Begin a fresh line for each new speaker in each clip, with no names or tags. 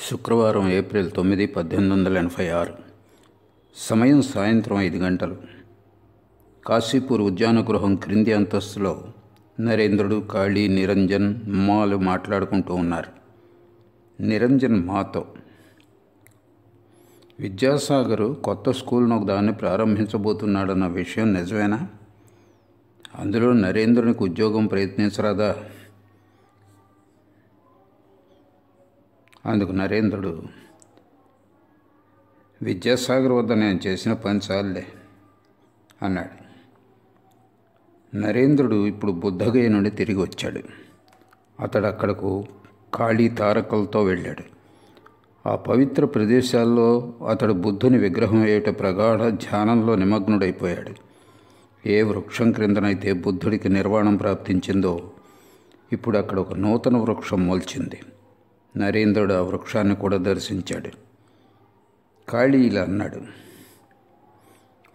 శుక్రవారం ఏప్రిల్ 9, 1886. సమయం సాయంత్రం 5 గంటలు. కాశీపూర్ ఉద్యాన గృహం క్రింది అంతస్తులో నరేంద్రుడు, కాళీ, నిరంజన్, ఉమ్మాలు మాట్లాడుకుంటూ ఉన్నారు. నిరంజన్ మాతో, విద్యాసాగరు కొత్త స్కూల్ను ఒకదాన్ని ప్రారంభించబోతున్నాడన్న విషయం నిజమేనా? అందులో నరేంద్రునికి ఉద్యోగం ప్రయత్నించరాదా? అందుకు నరేంద్రుడు, విద్యాసాగర్ వద్ద నేను చేసిన పని చాలులే అన్నాడు. నరేంద్రుడు ఇప్పుడు బుద్ధగయ నుండి తిరిగి వచ్చాడు. అతడు అక్కడకు ఖాళీ తారకలతో వెళ్ళాడు. ఆ పవిత్ర ప్రదేశాల్లో అతడు బుద్ధుని విగ్రహం వేయట ప్రగాఢ ధ్యానంలో నిమగ్నుడైపోయాడు. ఏ వృక్షం క్రిందనైతే బుద్ధుడికి నిర్వాణం ప్రాప్తించిందో ఇప్పుడు అక్కడ ఒక నూతన వృక్షం మొలిచింది. నరేంద్రుడు ఆ వృక్షాన్ని కూడా దర్శించాడు. ఖాళీ ఇలా అన్నాడు.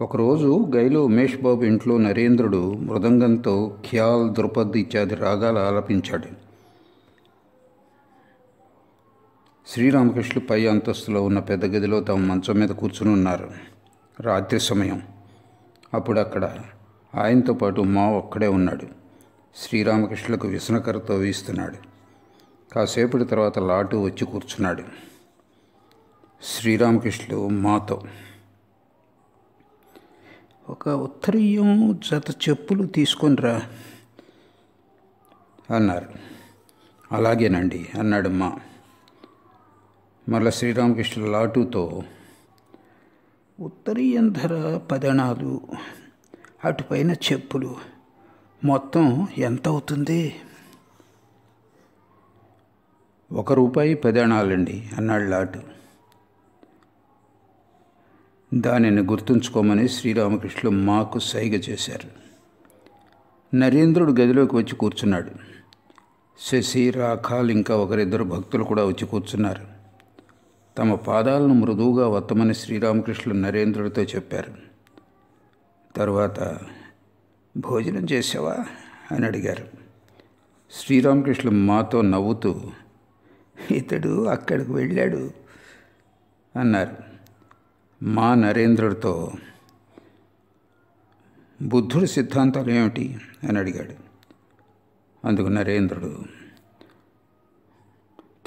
ఒకరోజు గైలో ఉమేష్ బాబు ఇంట్లో నరేంద్రుడు మృదంగంతో ఖ్యాల్, ద్రుపద్ ఇత్యాది రాగాలు ఆలపించాడు. శ్రీరామకృష్ణులు పై అంతస్తులో ఉన్న పెద్ద గదిలో తమ మంచం మీద కూర్చుని ఉన్నారు. రాత్రి సమయం. అప్పుడు అక్కడ ఆయనతో పాటు మా ఒక్కడే ఉన్నాడు. శ్రీరామకృష్ణులకు విసనకరతో వీస్తున్నాడు. కాసేపటి తర్వాత లాటు వచ్చి కూర్చున్నాడు. శ్రీరామకృష్ణులు మాతో, ఒక ఉత్తరీయం, జత చెప్పులు తీసుకొనిరా అన్నారు. అలాగేనండి అన్నాడు మా. మళ్ళీ శ్రీరామకృష్ణులు లాటుతో, ఉత్తరీయం ధర 10 అణాలు, అటుపైన చెప్పులు, మొత్తం ఎంత అవుతుంది? 1 రూపాయి 10 అణాలండి అన్నాడు లాటు. దానిని గుర్తుంచుకోమని శ్రీరామకృష్ణులు మాకు సైగ చేశారు. నరేంద్రుడు గదిలోకి వచ్చి కూర్చున్నాడు. శశి, రాఖాల్ ఇంకా ఒకరిద్దరు భక్తులు కూడా వచ్చి కూర్చున్నారు. తమ పాదాలను మృదువుగా వత్తమని శ్రీరామకృష్ణులు నరేంద్రుడితో చెప్పారు. తరువాత, భోజనం చేసావా అని అడిగారు. శ్రీరామకృష్ణులు మాతో నవ్వుతూ, ఇతడు అక్కడికి వెళ్ళాడు అన్నారు. మా నరేంద్రుడితో, బుద్ధుడి సిద్ధాంతాలు ఏమిటి అని అడిగాడు. అందుకు నరేంద్రుడు,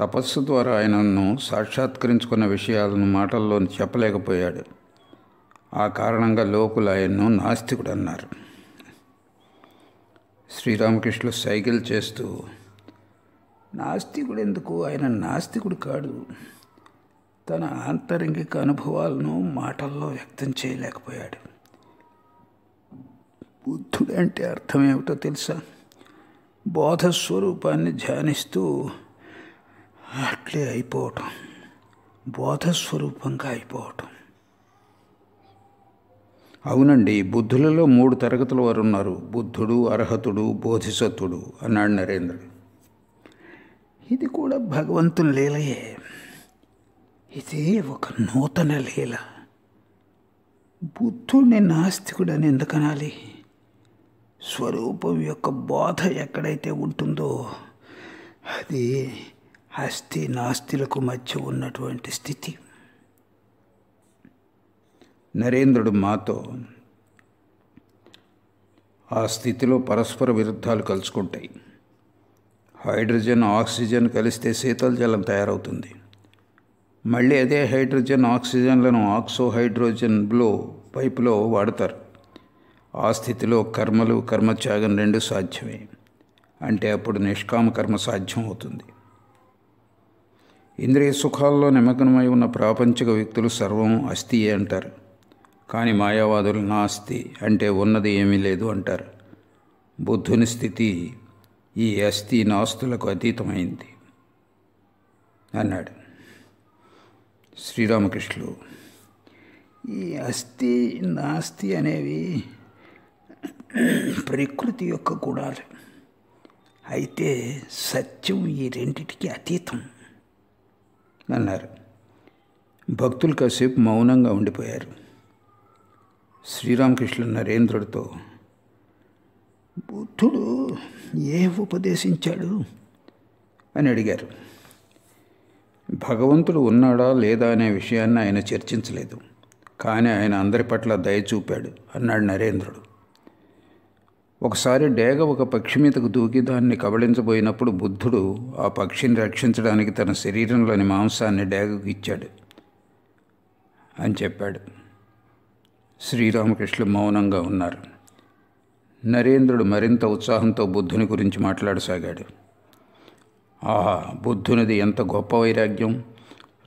తపస్సు ద్వారా ఆయనను సాక్షాత్కరించుకున్న విషయాలను మాటల్లో చెప్పలేకపోయాడు. ఆ కారణంగా లోకులు ఆయన్ను నాస్తికుడు అన్నారు. శ్రీరామకృష్ణులు సైకిల్ చేస్తూ, నాస్తికుడు ఎందుకు, ఆయన నాస్తికుడు కాడు, తన ఆంతరంగిక అనుభవాలను మాటల్లో వ్యక్తం చేయలేకపోయాడు. బుద్ధుడు అంటే అర్థం ఏమిటో తెలుసా? బోధస్వరూపాన్ని ధ్యానిస్తూ అట్లే అయిపోవటం, బోధస్వరూపంగా అయిపోవటం. అవునండి, బుద్ధులలో 3 తరగతుల వారు ఉన్నారు, బుద్ధుడు, అర్హతుడు, బోధిసత్వుడు అన్నాడు నరేంద్రుడు. ఇది కూడా భగవంతుని లీలయే. ఇది ఒక నూతన లీల. బుద్ధుడిని నాస్తికుడని ఎందుకనాలి? స్వరూపం యొక్క బోధ ఎక్కడైతే ఉంటుందో అది అస్థి నాస్తిలకు మధ్య ఉన్నటువంటి స్థితి. నరేంద్రుడు మాతో, ఆ స్థితిలో పరస్పర విరుద్ధాలు కలుసుకుంటాయి. హైడ్రోజన్, ఆక్సిజన్ కలిస్తే శీతల జలం తయారవుతుంది. మళ్ళీ అదే హైడ్రోజన్, ఆక్సిజన్లను ఆక్సోహైడ్రోజన్లో పైపులో వాడతారు. ఆ స్థితిలో కర్మలు, కర్మత్యాగం 2 సాధ్యమే. అంటే అప్పుడు నిష్కామ కర్మ సాధ్యం అవుతుంది. ఇంద్రియ సుఖాల్లో నిమగ్నమై ఉన్న ప్రాపంచిక వ్యక్తులు సర్వం అస్థియే అంటారు. కానీ మాయావాదులు నాస్తి అంటే ఉన్నది ఏమీ లేదు అంటారు. బుద్ధుని స్థితి ఈ అస్థి నాస్తులకు అతీతమైంది అన్నాడు. శ్రీరామకృష్ణులు, ఈ అస్థి నాస్తి అనేవి ప్రకృతి యొక్క గుణాలు. అయితే సత్యం ఈ రెండిటికి అతీతం అన్నారు. భక్తులు కాసేపు మౌనంగా ఉండిపోయారు. శ్రీరామకృష్ణులు నరేంద్రుడితో, బుద్ధుడు ఏం ఉపదేశించాడు అని అడిగారు. భగవంతుడు ఉన్నాడా లేదా అనే విషయాన్ని ఆయన చర్చించలేదు. కానీ ఆయన అందరి పట్ల దయ చూపాడు అన్నాడు నరేంద్రుడు. ఒకసారి డేగ ఒక పక్షి మీదకు దూకి దాన్ని కబళించబోయినప్పుడు బుద్ధుడు ఆ పక్షిని రక్షించడానికి తన శరీరంలోని మాంసాన్ని డేగకు ఇచ్చాడు అని చెప్పాడు. శ్రీరామకృష్ణులు మౌనంగా ఉన్నారు. నరేంద్రుడు మరింత ఉత్సాహంతో బుద్ధుని గురించి మాట్లాడసాగాడు. ఆహా, బుద్ధునిది ఎంత గొప్ప వైరాగ్యం!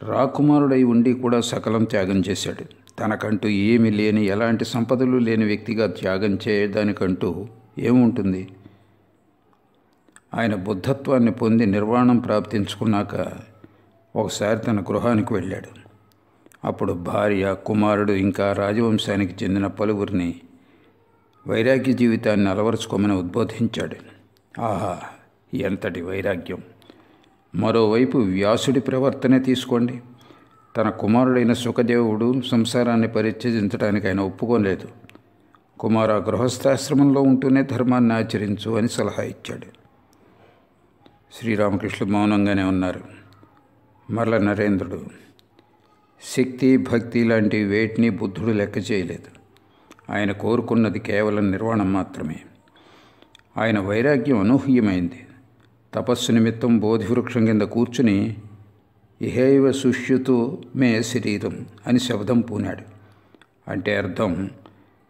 రాకుమారుడై ఉండి కూడా సకలం త్యాగం చేశాడు. తనకంటూ ఏమీ లేని, ఎలాంటి సంపదలు లేని వ్యక్తిగా త్యాగం చేయడానికంటూ ఏముంటుంది? ఆయన బుద్ధత్వాన్ని పొంది నిర్వాణం ప్రాప్తించుకున్నాక ఒకసారి తన గృహానికి వెళ్ళాడు. అప్పుడు భార్య, కుమారుడు ఇంకా రాజవంశానికి చెందిన పలువురిని వైరాగ్య జీవితాన్ని అలవరుచుకోమని ఉద్బోధించాడు. ఆహా, ఎంతటి వైరాగ్యం! మరోవైపు వ్యాసుడి ప్రవర్తనే తీసుకోండి. తన కుమారుడైన సుఖదేవుడు సంసారాన్ని పరిత్యజించడానికి ఆయన ఒప్పుకోలేదు. కుమార, గృహస్థాశ్రమంలో ఉంటూనే ధర్మాన్ని ఆచరించు అని సలహా ఇచ్చాడు. శ్రీరామకృష్ణులు మౌనంగానే ఉన్నారు. మరల నరేంద్రుడు, శక్తి, భక్తి లాంటి వేటిని బుద్ధుడు లెక్క చేయలేదు. ఆయన కోరుకున్నది కేవలం నిర్వాణం మాత్రమే. ఆయన వైరాగ్యం అనూహ్యమైంది. తపస్సు నిమిత్తం బోధివృక్షం కింద కూర్చుని ఇహైవ సుష్యుతు మే శరీరం అని శబ్దం పూనాడు. అంటే అర్థం,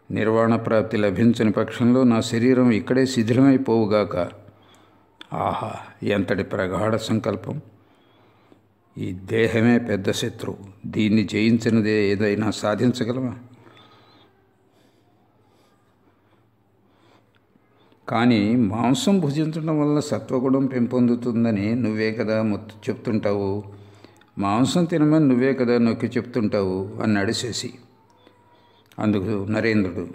నిర్వాణ ప్రాప్తి లభించని పక్షంలో నా శరీరం ఇక్కడే శిథిలమైపోవుగాక. ఆహా, ఎంతటి ప్రగాఢ సంకల్పం! ఈ దేహమే పెద్ద శత్రువు. దీన్ని జయించినదే ఏదైనా సాధించగలమా? కానీ మాంసం భుజించడం వల్ల సత్వగుణం పెంపొందుతుందని నువ్వే కదా చెప్తుంటావు. మాంసం తినమని నువ్వే కదా నొక్కి చెప్తుంటావు అన్నాడు శశి. అందుకు నరేంద్రుడు,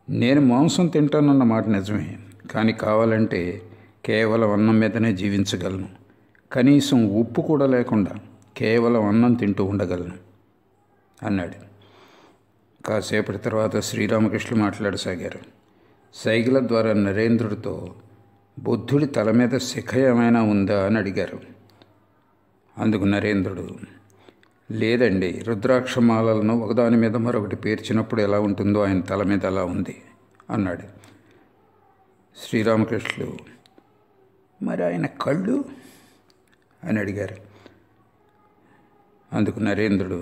నేను మాంసం తింటానన్న మాట నిజమే, కానీ కావాలంటే కేవలం అన్నం మీదనే జీవించగలను. కనీసం ఉప్పు కూడా లేకుండా కేవలం అన్నం తింటూ ఉండగలను అన్నాడు. కాసేపటి తర్వాత శ్రీరామకృష్ణులు మాట్లాడసాగారు. సైగల ద్వారా నరేంద్రుడితో బుద్ధుడి తల మీద శిఖ ఏమైనా ఉందా అని అడిగారు. అందుకు నరేంద్రుడు, లేదండి, రుద్రాక్షమాలను ఒకదాని మీద మరొకటి పేర్చినప్పుడు ఎలా ఉంటుందో ఆయన తల మీద అలా ఉంది అన్నాడు. శ్రీరామకృష్ణులు, మరి ఆయన కళ్ళు అని అడిగారు. అందుకు నరేంద్రుడు,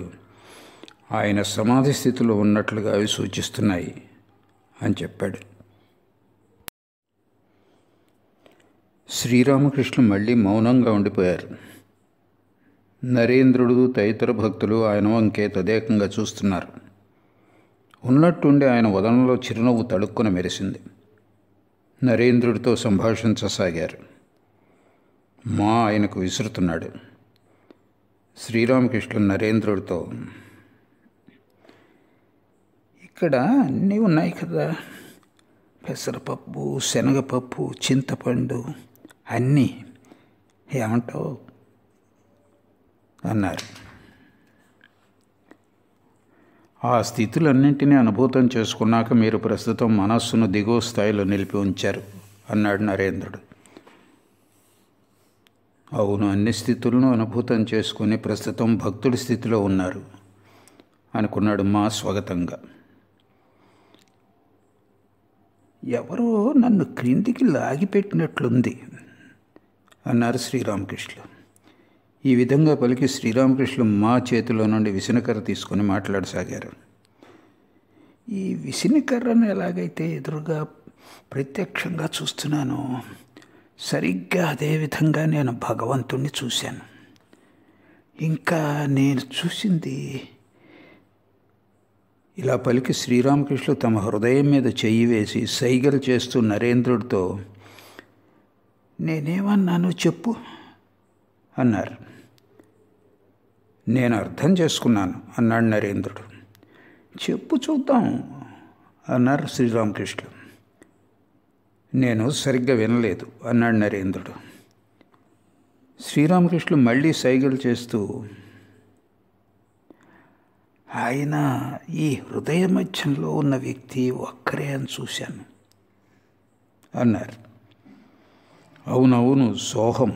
ఆయన సమాధి స్థితిలో ఉన్నట్లుగా అవి సూచిస్తున్నాయి అని చెప్పాడు. శ్రీరామకృష్ణులు మళ్ళీ మౌనంగా ఉండిపోయారు. నరేంద్రుడు తదితర భక్తులు ఆయన వంకే తదేకంగా చూస్తున్నారు. ఉన్నట్టుండి ఆయన వదనంలో చిరునవ్వు తడుక్కున మెరిసింది. నరేంద్రుడితో సంభాషించసాగారు. ఆయనకు విసురుతున్నాడు. శ్రీరామకృష్ణులు నరేంద్రుడితో, ఇక్కడ అన్నీ ఉన్నాయి కదా, పెసరపప్పు, శనగపప్పు, చింతపండు, అన్నీ, ఏమంటావు అన్నారు. ఆ స్థితులన్నింటినీ అనుభూతం చేసుకున్నాక మీరు ప్రస్తుతం మనస్సును దిగువ స్థాయిలో నిలిపి ఉంచారు అన్నాడు నరేంద్రుడు. అవును, అన్ని స్థితులను అనుభూతం చేసుకుని ప్రస్తుతం భక్తుడి స్థితిలో ఉన్నారు అనుకున్నాడు స్వాగతంగా. ఎవరో నన్ను క్రిందికి లాగిపెట్టినట్లుంది అన్నారు శ్రీరామకృష్ణులు. ఈ విధంగా పలికి శ్రీరామకృష్ణులు చేతిలో నుండి విసనకర్ర తీసుకొని మాట్లాడసాగారు. ఈ విసనకర్రను ఎలాగైతే ఎదురుగా ప్రత్యక్షంగా చూస్తున్నానో సరిగ్గా అదేవిధంగా నేను భగవంతుణ్ణి చూశాను. ఇంకా నేను చూసింది, ఇలా పలికి శ్రీరామకృష్ణులు తమ హృదయం మీద చెయ్యి వేసి సైగలు చేస్తూ నరేంద్రుడితో, నేనేమన్నానో చెప్పు అన్నారు. నేను అర్థం చేసుకున్నాను అన్నాడు నరేంద్రుడు. చెప్పు చూద్దాం అన్నారు శ్రీరామకృష్ణులు. నేను సరిగ్గా వినలేదు అన్నాడు నరేంద్రుడు. శ్రీరామకృష్ణులు మళ్ళీ సైగలు చేస్తూ, ఆయన ఈ హృదయ మధ్యంలో ఉన్న వ్యక్తి ఒక్కరే అని చూశాను అన్నారు. అవునవును, సోహం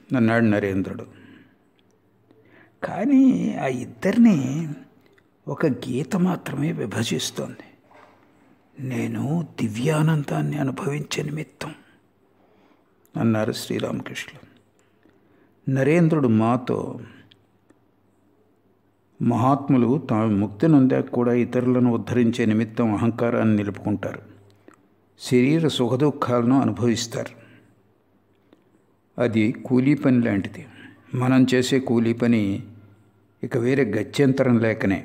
అన్నాడు నరేంద్రుడు. కానీ ఆ ఇద్దరిని ఒక గీత మాత్రమే విభజిస్తోంది. నేను దివ్యానందాన్ని అనుభవించే నిమిత్తం అన్నారు శ్రీరామకృష్ణులు. నరేంద్రుడు మాతో, మహాత్ములు తాము ముక్తి నొందాక కూడా ఇతరులను ఉద్ధరించే నిమిత్తం అహంకారాన్ని నిలుపుకుంటారు, శరీర సుఖదుఖాలను అనుభవిస్తారు. అది కూలీ పని లాంటిది. మనం చేసే కూలీ పని ఇక వేరే గత్యంతరం లేకనే.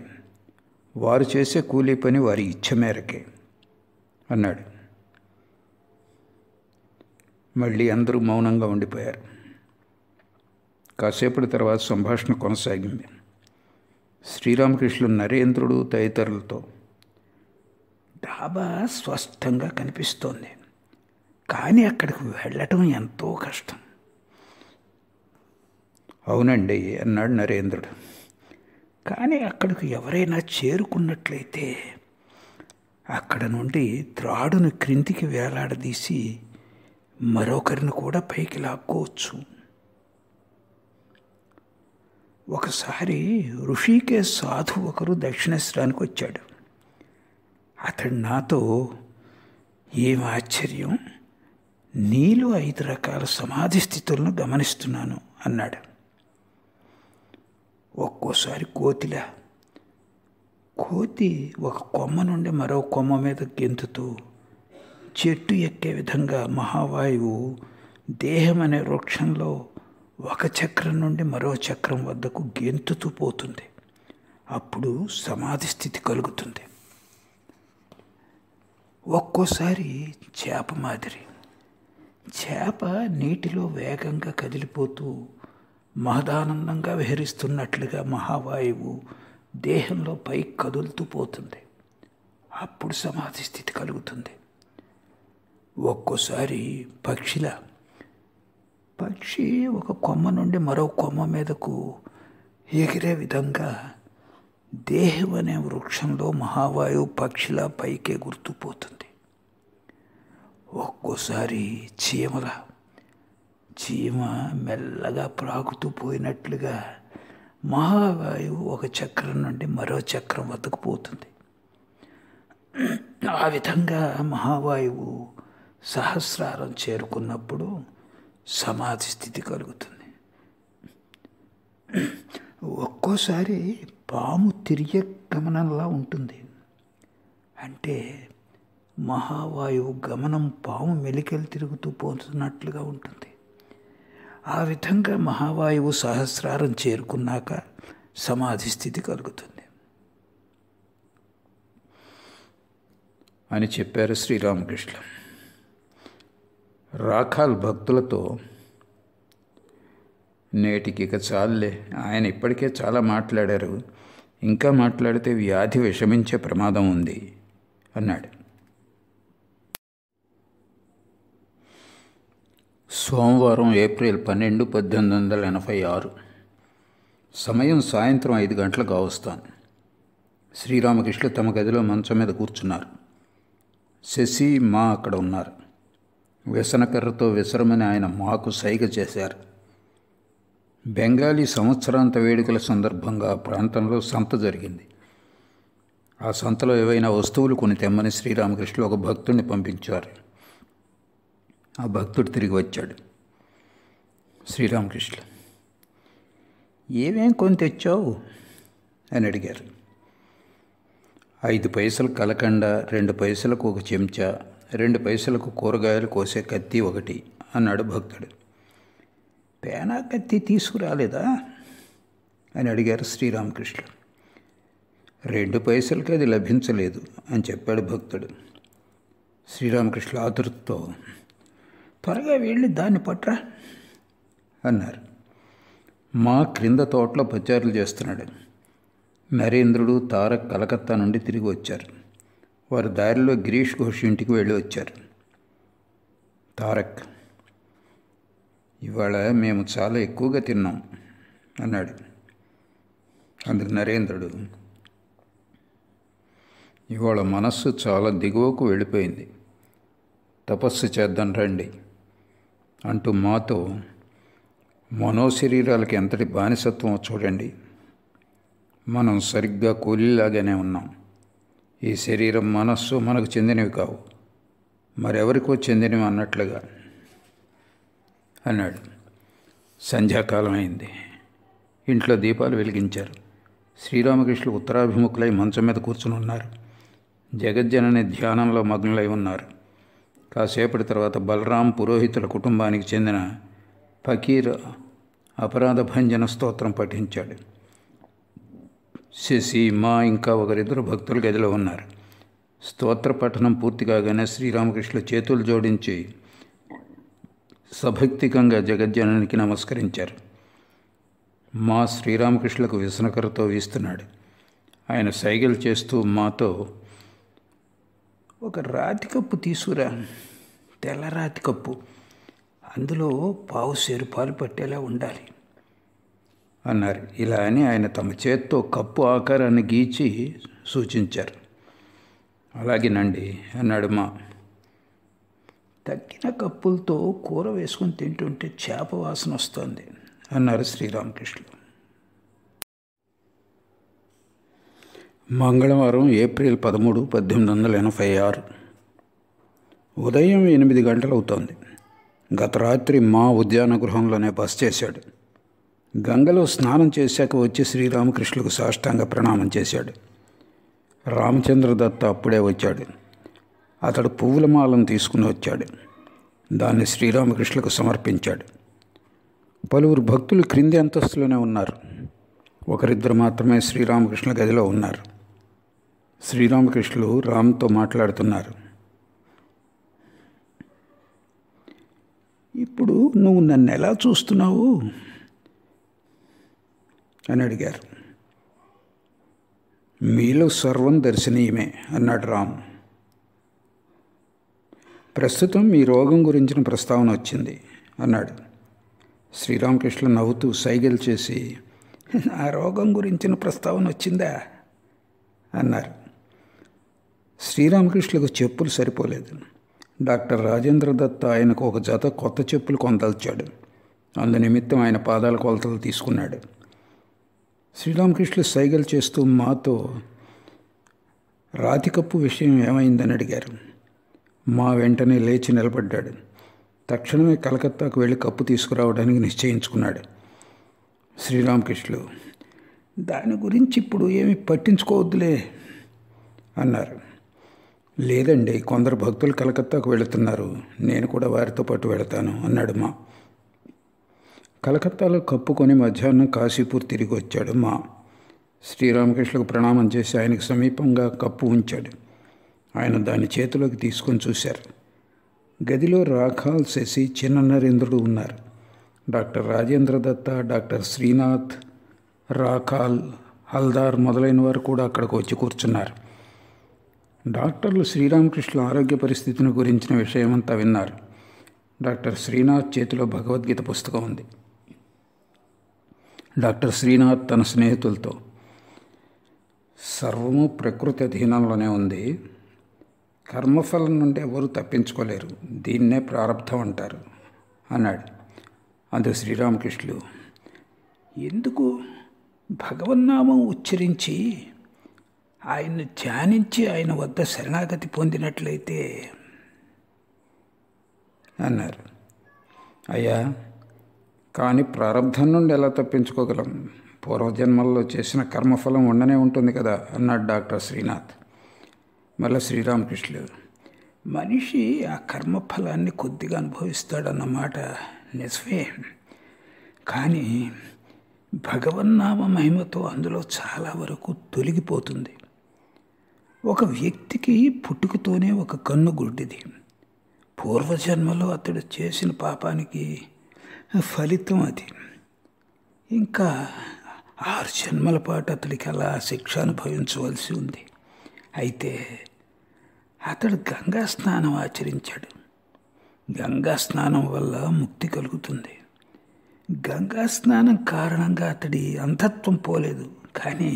వారు చేసే కూలీ పని వారి ఇచ్చ మేరకే అన్నాడు. మళ్ళీ అందరూ మౌనంగా ఉండిపోయారు. కాసేపటి తర్వాత సంభాషణ కొనసాగింది. శ్రీరామకృష్ణులు నరేంద్రుడు తదితరులతో, డాబా స్పష్టంగా కనిపిస్తోంది, కానీ అక్కడికి వెళ్ళటం ఎంతో కష్టం. అవునండి అన్నాడు నరేంద్రుడు. కానీ అక్కడికి ఎవరైనా చేరుకున్నట్లయితే అక్కడ నుండి త్రాడును క్రిందికి వేలాడదీసి మరొకరిని కూడా పైకి లాక్కోవచ్చు. ఒకసారి ఋషికేశ్ సాధు ఒకరు దక్షిణేశ్వరానికి వచ్చాడు. అతడు నాతో, ఏం ఆశ్చర్యం, నీలో 5 రకాల సమాధి స్థితులను గమనిస్తున్నాను అన్నాడు. ఒక్కోసారి కోతి ఒక కొమ్మ నుండి మరో కొమ్మ మీద గెంతుతూ చెట్టు ఎక్కే విధంగా మహావాయువు దేహం అనే వృక్షంలో ఒక చక్రం నుండి మరో చక్రం వద్దకు గెంతుతూ పోతుంది. అప్పుడు సమాధి స్థితి కలుగుతుంది. ఒక్కోసారి చేప మాదిరి, చేప నీటిలో వేగంగా కదిలిపోతూ మహదానందంగా విహరిస్తున్నట్లుగా మహావాయువు దేహంలో పైకి కదులుతూ పోతుంది. అప్పుడు సమాధి స్థితి కలుగుతుంది. ఒక్కోసారి పక్షి ఒక కొమ్మ నుండి మరో కొమ్మ మీదకు ఎగిరే విధంగా దేహం అనే వృక్షంలో మహావాయువు పక్షిలా పైకి ఎగురుతూ పోతుంది. ఒక్కోసారి చీమ మెల్లగా ప్రాకుతూ పోయినట్లుగా మహావాయువు ఒక చక్రం నుండి మరో చక్రం వద్దకు పోతుంది. ఆ విధంగా మహావాయువు సహస్రారం చేరుకున్నప్పుడు సమాధి స్థితి కలుగుతుంది. ఒక్కోసారి పాము తిరిగే గమనంలా ఉంటుంది. అంటే మహావాయువు గమనం పాము మెలికలు తిరుగుతూ పోతున్నట్లుగా ఉంటుంది. ఆ విధంగా మహావాయువు సహస్రారం చేరుకున్నాక సమాధి స్థితి కలుగుతుంది అని చెప్పారు శ్రీరామకృష్ణ. రాఖాల్ భక్తులతో, నేటికి ఇక చాలులే, ఆయన ఇప్పటికే చాలా మాట్లాడారు, ఇంకా మాట్లాడితే వ్యాధి విషమించే ప్రమాదం ఉంది అన్నాడు. సోమవారం ఏప్రిల్ 12, 1886. సమయం సాయంత్రం 5 గంటలకు కావస్తాను. శ్రీరామకృష్ణ తమ గదిలో మంచం మీద కూర్చున్నారు. శశి, మా అక్కడ ఉన్నారు. వ్యసనకర్రతో విసరమని ఆయన మాకు సైగ చేశారు. బెంగాలీ సంవత్సరాంత వేడుకల సందర్భంగా ఆ ప్రాంతంలో సంత జరిగింది. ఆ సంతలో ఏవైనా వస్తువులు కొని తెమ్మని శ్రీరామకృష్ణ ఒక భక్తుడిని పంపించారు. ఆ భక్తుడు తిరిగి వచ్చాడు. శ్రీరామకృష్ణ, ఏమేం కొని తెచ్చావు అని అడిగారు. 5 పైసలు కలకండ, 2 పైసలకు ఒక చెంచా, 2 పైసలకు కూరగాయలు కోసే కత్తి ఒకటి అన్నాడు భక్తుడు. పేనా కత్తి తీసుకురాలేదా అని అడిగారు శ్రీరామకృష్ణ. 2 పైసలకి అది లభించలేదు అని చెప్పాడు భక్తుడు. శ్రీరామకృష్ణ ఆతృతతో, త్వరగా వెళ్ళి దాన్ని పట్రా అన్నారు. మా క్రింద తోటలో పచారులు చేస్తున్నాడు. నరేంద్రుడు, తారక్ కలకత్తా నుండి తిరిగి వచ్చారు. వారు దారిలో గిరీష్ ఘోష్ ఇంటికి వెళ్ళి వచ్చారు. తారక్, ఇవాళ మేము చాలా ఎక్కువగా తిన్నాం అన్నాడు. అందుకు నరేంద్రుడు, ఇవాళ మనస్సు చాలా దిగువకు వెళ్ళిపోయింది, తపస్సు చేద్దాం రండి అంటూ మాతో మనోశరీరాలకి ఎంతటి బానిసత్వం చూడండి. మనం సరిగ్గా కూలీలాగానే ఉన్నాం. ఈ శరీరం, మనస్సు మనకు చెందినవి కావు, మరెవరికో చెందినవి అన్నట్లుగా అన్నాడు. సంధ్యాకాలం అయింది. ఇంట్లో దీపాలు వెలిగించారు. శ్రీరామకృష్ణులు ఉత్తరాభిముఖులై మంచం మీద కూర్చుని ఉన్నారు. జగజ్జనని ధ్యానంలో మగ్నులై ఉన్నారు. కాసేపటి తర్వాత బలరాం పురోహితుల కుటుంబానికి చెందిన ఫకీర్ అపరాధ భంజన స్తోత్రం పఠించాడు. శశి, మా ఇంకా ఒకరిద్దరు భక్తులు గదిలో ఉన్నారు. స్తోత్ర పఠనం పూర్తి కాగానే శ్రీరామకృష్ణులు చేతులు జోడించి సభక్తికంగా జగజ్జననికి నమస్కరించారు. మా శ్రీరామకృష్ణులకు విసనకరతో వీస్తున్నాడు. ఆయన సైగలు చేస్తూ మాతో, ఒక రాతి కప్పు తీసుకురా, తెల్ల రాతి కప్పు, అందులో పావు సేరు పాలు పట్టేలా ఉండాలి అన్నారు. ఇలా అని ఆయన తమ చేత్తో కప్పు ఆకారాన్ని గీచి సూచించారు. అలాగేనండి అన్నాడు మా. తక్కిన కప్పులతో కూర వేసుకుని తింటుంటే చేప వాసన వస్తుంది అన్నారు శ్రీరామకృష్ణులు. మంగళవారం ఏప్రిల్ 13, 1886 ఉదయం 8 గంటలవుతోంది. గత రాత్రి మా ఉద్యాన గృహంలోనే బస చేశాడు. గంగలో స్నానం చేశాక వచ్చి శ్రీరామకృష్ణులకు సాష్టాంగ ప్రణామం చేశాడు. రామచంద్రదత్త అప్పుడే వచ్చాడు. అతడు పువ్వుల మాలను తీసుకుని వచ్చాడు. దాన్ని శ్రీరామకృష్ణులకు సమర్పించాడు. పలువురు భక్తులు క్రింది అంతస్తులోనే ఉన్నారు. ఒకరిద్దరు మాత్రమే శ్రీరామకృష్ణుల గదిలో ఉన్నారు. శ్రీరామకృష్ణులు రామ్తో మాట్లాడుతున్నారు. ఇప్పుడు నువ్వు నన్ను ఎలా చూస్తున్నావు అని అడిగారు. మీలో సర్వం దర్శనీయమే అన్నాడు రామ్. ప్రస్తుతం మీ రోగం గురించిన ప్రస్తావన వచ్చింది అన్నాడు. శ్రీరామకృష్ణ నవ్వుతూ సైగలు చేసి, ఆ రోగం గురించిన ప్రస్తావన వచ్చిందా అన్నారు. శ్రీరామకృష్ణులకు చెప్పులు సరిపోలేదు. డాక్టర్ రాజేంద్ర దత్త ఆయనకు ఒక జత కొత్త చెప్పులు కొనదల్చాడు. అందునిమిత్తం ఆయన పాదాల కొలతలు తీసుకున్నాడు. శ్రీరామకృష్ణులు సైగలు చేస్తూ మాతో, రాతికప్పు విషయం ఏమైందని అడిగారు. మా వెంటనే లేచి నిలబడ్డాడు. తక్షణమే కలకత్తాకు వెళ్ళి కప్పు తీసుకురావడానికి నిశ్చయించుకున్నాడు. శ్రీరామకృష్ణులు, దాని గురించి ఇప్పుడు ఏమి పట్టించుకోవద్దులే అన్నారు. లేదండి, కొందరు భక్తులు కలకత్తాకు వెళుతున్నారు, నేను కూడా వారితో పాటు వెళతాను అన్నాడు మా. కలకత్తాలో కప్పు కొని మధ్యాహ్నం కాశీపూర్ తిరిగి వచ్చాడు మా. శ్రీరామకృష్ణులకు ప్రణామం చేసి ఆయనకు సమీపంగా కప్పు ఉంచాడు. ఆయన దాన్ని చేతిలోకి తీసుకొని చూశారు. గదిలో రాఖాల్, శశి, చిన్న నరేంద్రుడు ఉన్నారు. డాక్టర్ రాజేంద్ర దత్త, డాక్టర్ శ్రీనాథ్, రాఖాల్, హల్దార్ మొదలైన వారు కూడా అక్కడికి వచ్చి కూర్చున్నారు. డాక్టర్లు శ్రీరామకృష్ణుల ఆరోగ్య పరిస్థితిని గురించిన విషయమంతా విన్నారు. డాక్టర్ శ్రీనాథ్ చేతిలో భగవద్గీత పుస్తకం ఉంది. డాక్టర్ శ్రీనాథ్ తన స్నేహితులతో, సర్వము ప్రకృతి అధీనంలోనే ఉంది, కర్మఫలం నుండి ఎవరు తప్పించుకోలేరు, దీన్నే ప్రారబ్ధం అంటారు అన్నాడు. అందుకు శ్రీరామకృష్ణులు, ఎందుకు భగవన్నామం ఉచ్చరించి ఆయన్ని ధ్యానించి ఆయన వద్ద శరణాగతి పొందినట్లయితే అన్నారు. అయ్యా, కానీ ప్రారబ్ధం నుండి ఎలా తప్పించుకోగలం? పూర్వజన్మల్లో చేసిన కర్మఫలం ఉండనే ఉంటుంది కదా అన్నాడు డాక్టర్ శ్రీనాథ్. మళ్ళీ శ్రీరామకృష్ణులు, మనిషి ఆ కర్మఫలాన్ని కొద్దిగా అనుభవిస్తాడన్నమాట నిజమే, కానీ భగవన్నామ మహిమతో అందులో చాలా వరకు తొలగిపోతుంది. ఒక వ్యక్తికి పుట్టుకతోనే ఒక కన్ను గుడ్డిది. పూర్వజన్మలో అతడు చేసిన పాపానికి ఫలితం అది. ఇంకా 6 జన్మల పాటు అతడికి అలా శిక్ష అనుభవించవలసి ఉంది. అయితే అతడు గంగా స్నానం ఆచరించాడు. గంగా స్నానం వల్ల ముక్తి కలుగుతుంది. గంగా స్నానం కారణంగా అతడి అంధత్వం పోలేదు, కానీ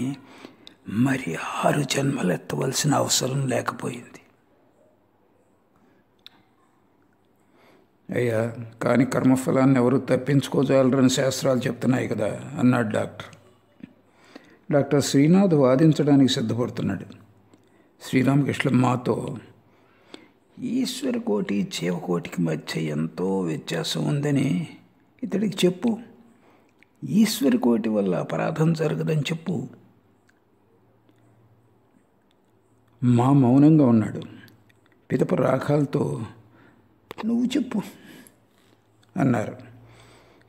మరి 6 జన్మలు ఎత్తవలసిన అవసరం లేకపోయింది. అయ్యా, కానీ కర్మఫలాన్ని ఎవరు తప్పించుకోజాలరని శాస్త్రాలు చెప్తున్నాయి కదా అన్నాడు డాక్టర్. డాక్టర్ శ్రీనాథ్ వాదించడానికి సిద్ధపడుతున్నాడు. శ్రీరామకృష్ణ మాతో, ఈశ్వరకోటి జీవకోటికి మధ్య ఎంతో వ్యత్యాసం ఉందని ఇతడికి చెప్పు. ఈశ్వరకోటి వల్ల అపరాధం జరగదని చెప్పు. మా మౌనంగా ఉన్నాడు. పిదప రాఖాలతో, నువ్వు చెప్పు అన్నారు.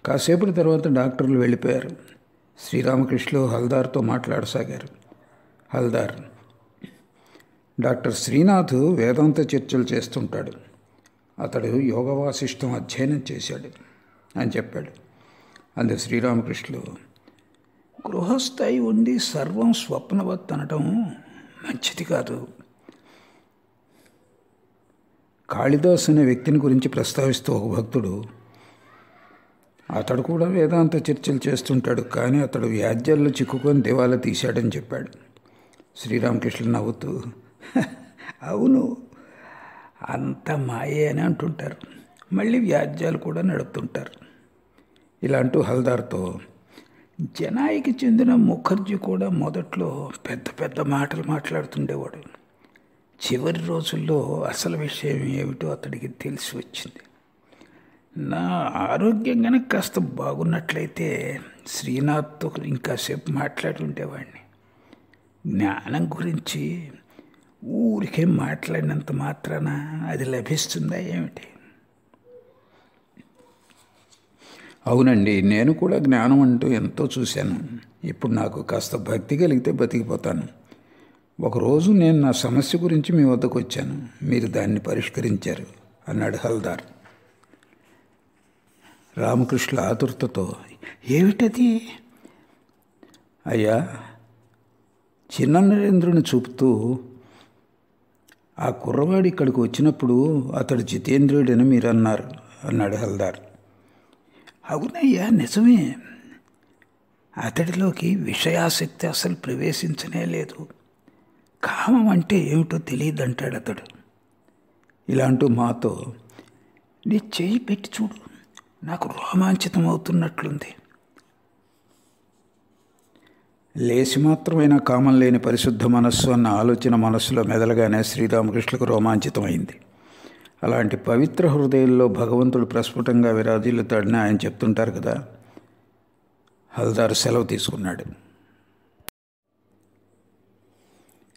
కాసేపటి తర్వాత డాక్టర్లు వెళ్ళిపోయారు. శ్రీరామకృష్ణులు హల్దార్తో మాట్లాడసాగారు. హల్దార్, డాక్టర్ శ్రీనాథ్ వేదాంత చర్చలు చేస్తుంటాడు. అతడు యోగ వాసిష్టం అధ్యయనం చేశాడు అని చెప్పాడు. అందు శ్రీరామకృష్ణులు, గృహస్థాయి ఉండి సర్వం స్వప్నవత్ అనటం మంచిది కాదు. కాళిదాస్ అనే వ్యక్తిని గురించి ప్రస్తావిస్తూ ఒక భక్తుడు, అతడు కూడా వేదాంత చర్చలు చేస్తుంటాడు, కానీ అతడు వ్యాజ్యాల్లో చిక్కుకొని దివాలా తీశాడని చెప్పాడు. శ్రీరామకృష్ణులు నవ్వుతూ, అవును, అంత మాయే అని అంటుంటారు, మళ్ళీ వ్యాజ్యాలు కూడా నడుపుతుంటారు. ఇలా అంటూ హల్దార్తో, జనాయికి చెందిన ముఖర్జీ కూడా మొదట్లో పెద్ద పెద్ద మాటలు మాట్లాడుతుండేవాడు. చివరి రోజుల్లో అసలు విషయం ఏమిటో అతడికి తెలిసి వచ్చింది. నా ఆరోగ్యం కనుక కాస్త బాగున్నట్లయితే శ్రీనాథ్తో ఇంకాసేపు మాట్లాడి ఉండేవాడిని. జ్ఞానం గురించి ఊరికే మాట్లాడినంత మాత్రాన అది లభిస్తుందా ఏమిటి? అవునండి, నేను కూడా జ్ఞానం అంటూ ఎంతో చూశాను. ఇప్పుడు నాకు కాస్త భక్తి కలిగితే బతికిపోతాను. ఒకరోజు నేను నా సమస్య గురించి మీ వద్దకు వచ్చాను, మీరు దాన్ని పరిష్కరించారు అన్నాడు హల్దార్. రామకృష్ణ ఆతురతతో, ఏమిటది? అయ్యా, చిన్న నరేంద్రుని చూపుతూ, ఆ కుర్రవాడు ఇక్కడికి వచ్చినప్పుడు అతడు జితేంద్రుడని మీరు అన్నారు అన్నాడు హల్దార్. అవునయ్యా, నిజమే. అతడిలోకి విషయాసక్తి అసలు ప్రవేశించనే లేదు. కామం అంటే ఏమిటో తెలియదంటాడు అతడు. ఇలా అంటూ మాతో, నీ చేయి పెట్టి చూడు, నాకు రోమాంచితం అవుతున్నట్లుంది. లేచి మాత్రమైనా కామం లేని పరిశుద్ధ మనస్సు అన్న ఆలోచన మనస్సులో మెదలగానే శ్రీరామకృష్ణులకు రోమాంచితమైంది. అలాంటి పవిత్ర హృదయంలో భగవంతుడు ప్రస్ఫుటంగా విరాజిల్లుతాడని ఆయన చెప్తుంటారు కదా. హల్దార్ సెలవు తీసుకున్నాడు.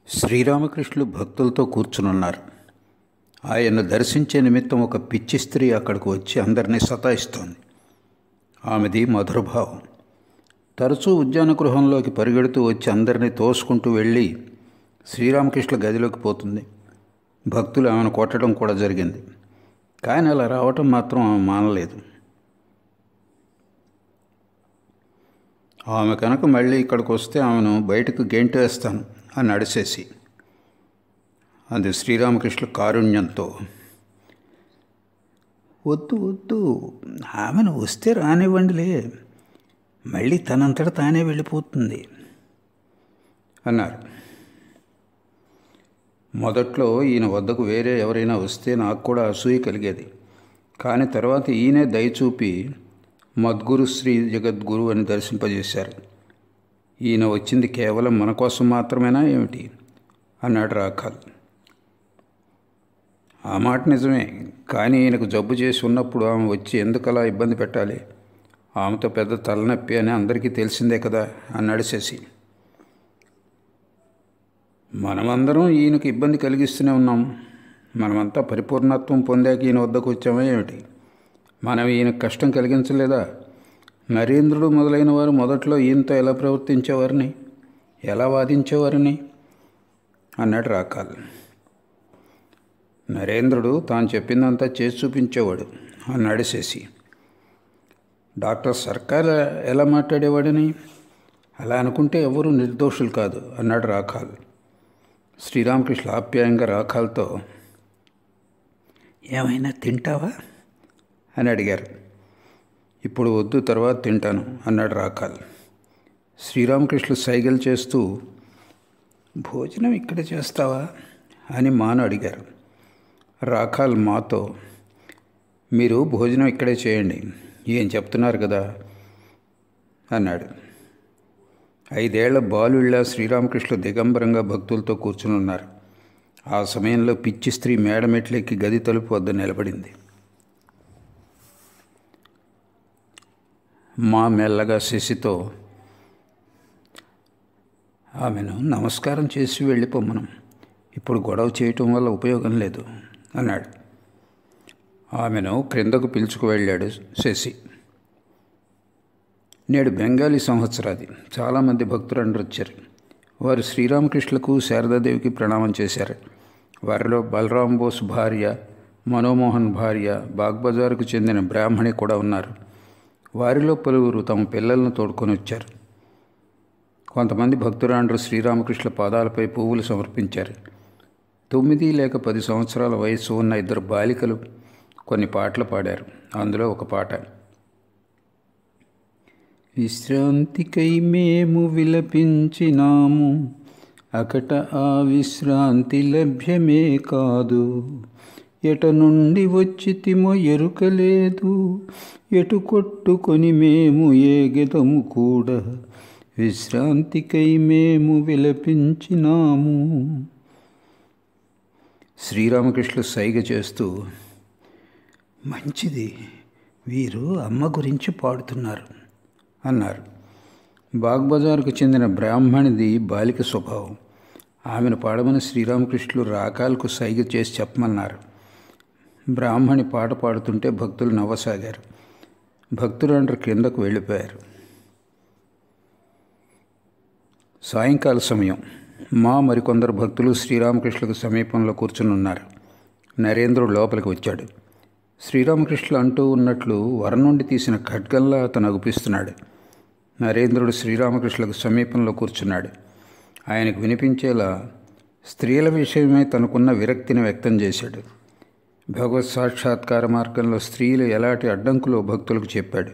శ్రీరామకృష్ణులు భక్తులతో కూర్చునున్నారు. ఆయన్ను దర్శించే నిమిత్తం ఒక పిచ్చి స్త్రీ అక్కడికి వచ్చి అందరినీ సతాయిస్తోంది. ఆమెది మధురభావం. తరచూ ఉద్యాన గృహంలోకి పరిగెడుతూ వచ్చి అందరినీ తోసుకుంటూ వెళ్ళి శ్రీరామకృష్ణ గదిలోకి పోతుంది. భక్తులు ఆమెను కొట్టడం కూడా జరిగింది. కానీ అలా రావటం మాత్రం ఆమె మానలేదు. ఆమె కనుక మళ్ళీ ఇక్కడికి వస్తే ఆమెను బయటకు గెంటేస్తాను అని అడిసేసి అది శ్రీరామకృష్ణ కారుణ్యంతో, వద్దు వద్దు, ఆమెను వస్తే రానివ్వండిలే, మళ్ళీ తనంతట తానే వెళ్ళిపోతుంది అన్నారు. మొదట్లో ఈయన వద్దకు వేరే ఎవరైనా వస్తే నాకు కూడా అసూయ కలిగేది. కానీ తర్వాత ఈయనే దయచూపి మద్గురు శ్రీ జగద్గురు అని దర్శింపజేశారు. ఈయన వచ్చింది కేవలం మన కోసం మాత్రమేనా ఏమిటి అన్నాడు రాఖాల్. ఆ మాట నిజమే, కానీ ఈయనకు జబ్బు చేసి ఉన్నప్పుడు ఆమె వచ్చి ఎందుకలా ఇబ్బంది పెట్టాలి? ఆమెతో పెద్ద తలనొప్పి అని అందరికీ తెలిసిందే కదా అన్నాడు శశి. మనమందరం ఈయనకు ఇబ్బంది కలిగిస్తూనే ఉన్నాం. మనమంతా పరిపూర్ణత్వం పొందాక ఈయన వద్దకు వచ్చామా ఏమిటి? మనం ఈయనకు కష్టం కలిగించలేదా? నరేంద్రుడు మొదలైన వారు మొదట్లో ఈయనతో ఎలా ప్రవర్తించేవారిని, ఎలా వాదించేవారిని అన్నాడు రాఖాల్. నరేంద్రుడు తాను చెప్పిందంతా చేసి చూపించేవాడు అన్నాడు శశి. డాక్టర్ సర్కార్ ఎలా మాట్లాడేవాడని? అలా అనుకుంటే ఎవరూ నిర్దోషులు కాదు అన్నాడు రాఖాల్. శ్రీరామకృష్ణ ఆప్యాయంగా రాఖాల్తో, ఏమైనా తింటావా అని అడిగారు. ఇప్పుడు వద్దు, తర్వాత తింటాను అన్నాడు రాఖాల్. శ్రీరామకృష్ణ సైగలు చేస్తూ, భోజనం ఇక్కడ చేస్తావా అని మాను అడిగారు. రాఖాల్ మాతో, మీరు భోజనం ఇక్కడే చేయండి, ఏం చెప్తున్నారు కదా అన్నాడు. 5 ఏళ్ల బాలుళ్ళ శ్రీరామకృష్ణులు దిగంబరంగా భక్తులతో కూర్చుని ఉన్నారు. ఆ సమయంలో పిచ్చి స్త్రీ మేడమెట్లెక్కి గది తలుపు వద్ద నిలబడింది. మా మెల్లగా శశితో ఆమెను నమస్కారం చేసి వెళ్ళిపోమ్మను, ఇప్పుడు గొడవ చేయటం వల్ల ఉపయోగం లేదు అన్నాడు. ఆమెను క్రిందకు పిలుచుకు వెళ్ళాడు శశి. నేడు బెంగాలీ సంవత్సరాది. చాలామంది భక్తులందరూ వచ్చారు. వారు శ్రీరామకృష్ణులకు శారదాదేవికి ప్రణామం చేశారు. వారిలో బలరాం బోస్ భార్య, మనోమోహన్ భార్య, బాగ్బజారుకు చెందిన బ్రాహ్మణి కూడా ఉన్నారు. వారిలో పలువురు తమ పిల్లలను తోడుకొని వచ్చారు. కొంతమంది భక్తురాండ్రు శ్రీరామకృష్ణుల పాదాలపై పువ్వులు సమర్పించారు. 9 లేక 10 సంవత్సరాల వయస్సు ఉన్న 2 బాలికలు కొన్ని పాటలు పాడారు. అందులో ఒక పాట, విశ్రాంతికై మేము విలపించినాము, అకట ఆ విశ్రాంతి లభ్యమే కాదు, ఎట నుండి వచ్చితిమో ఎరుకలేదు, ఎటు కొట్టుకొని మేము ఏగెదము కూడా, విశ్రాంతికై మేము విలపించినాము. శ్రీరామకృష్ణులు సైగ చేస్తూ, మంచిది, వీరు అమ్మ గురించి పాడుతున్నారు అన్నారు. బాగ్బజారుకు చెందిన బ్రాహ్మణిది బాలిక స్వభావం. ఆమెను పాడమని శ్రీరామకృష్ణులు రాకాలకు సైగ చేసి చెప్పమన్నారు. బ్రాహ్మణి పాట పాడుతుంటే భక్తులు నవ్వసాగారు. భక్తులందరూ కిందకు వెళ్ళిపోయారు. సాయంకాల సమయం. మరికొందరు భక్తులు శ్రీరామకృష్ణులకు సమీపంలో కూర్చుని ఉన్నారు. నరేంద్రుడు లోపలికి వచ్చాడు. శ్రీరామకృష్ణులు అంటూ ఉన్నట్లు వరం నుండి తీసిన ఖడ్గంలా అతను అగుపిస్తున్నాడు. నరేంద్రుడు శ్రీరామకృష్ణులకు సమీపంలో కూర్చున్నాడు. ఆయనకు వినిపించేలా స్త్రీల విషయమై తనకున్న విరక్తిని వ్యక్తం చేశాడు. భగవత్ సాక్షాత్కార మార్గంలో స్త్రీలు ఎలాంటి అడ్డంకులో భక్తులకు చెప్పాడు.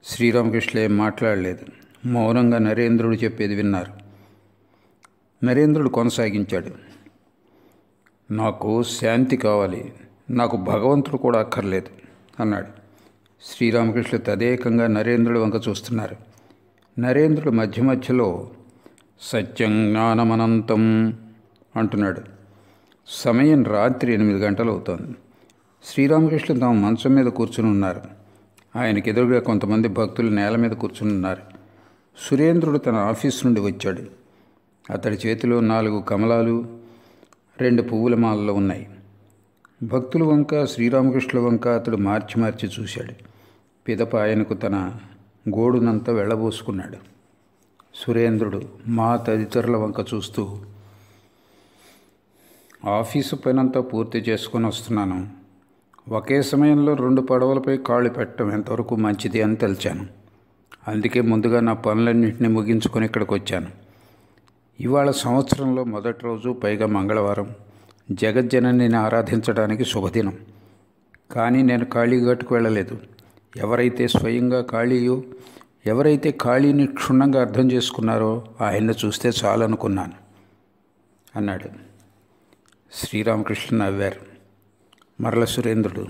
శ్రీరామకృష్ణులు ఏం మాట్లాడలేదు. మౌనంగా నరేంద్రుడు చెప్పేది విన్నారు. నరేంద్రుడు కొనసాగించాడు, నాకు శాంతి కావాలి, నాకు భగవంతుడు కూడా అక్కర్లేదు అన్నాడు. శ్రీరామకృష్ణులు తదేకంగా నరేంద్రుడు వంక చూస్తున్నారు. నరేంద్రుడు మధ్య మధ్యలో సత్యం జ్ఞానమనంతం అంటున్నాడు. సమయం రాత్రి 8 గంటలు అవుతోంది. శ్రీరామకృష్ణులు తమ మంచం మీద కూర్చుని ఉన్నారు. ఆయనకు ఎదురుగా కొంతమంది భక్తులు నేల మీద కూర్చుని ఉన్నారు. సురేంద్రుడు తన ఆఫీస్ నుండి వచ్చాడు. అతడి చేతిలో 4 కమలాలు, 2 పువ్వుల మాలలో ఉన్నాయి. భక్తుల వంక శ్రీరామకృష్ణుల వంక అతడు మార్చి మార్చి చూశాడు. పిదప ఆయనకు తన గోడునంతా వెళ్ళబోసుకున్నాడు. సురేంద్రుడు తదితరుల వంక చూస్తూ, ఆఫీసు పనంతా పూర్తి చేసుకొని వస్తున్నాను. ఒకే సమయంలో 2 పడవలపై కాళ్ళు పెట్టడం ఎంతవరకు మంచిది అని తెలిచాను. అందుకే ముందుగా నా పనులన్నింటినీ ముగించుకొని ఇక్కడికి వచ్చాను. ఇవాళ సంవత్సరంలో మొదటి రోజు, పైగా మంగళవారం, జగజ్జననిని ఆరాధించడానికి శుభదినం. కానీ నేను కాళీఘాట్కు వెళ్ళలేదు. ఎవరైతే స్వయంగా కాళీయో, ఎవరైతే కాళీని క్షుణ్ణంగా అర్థం చేసుకున్నారో ఆయన్ని చూస్తే చాలనుకున్నాను అన్నాడు. శ్రీరామకృష్ణ నవ్వారు. మరల సురేంద్రుడు,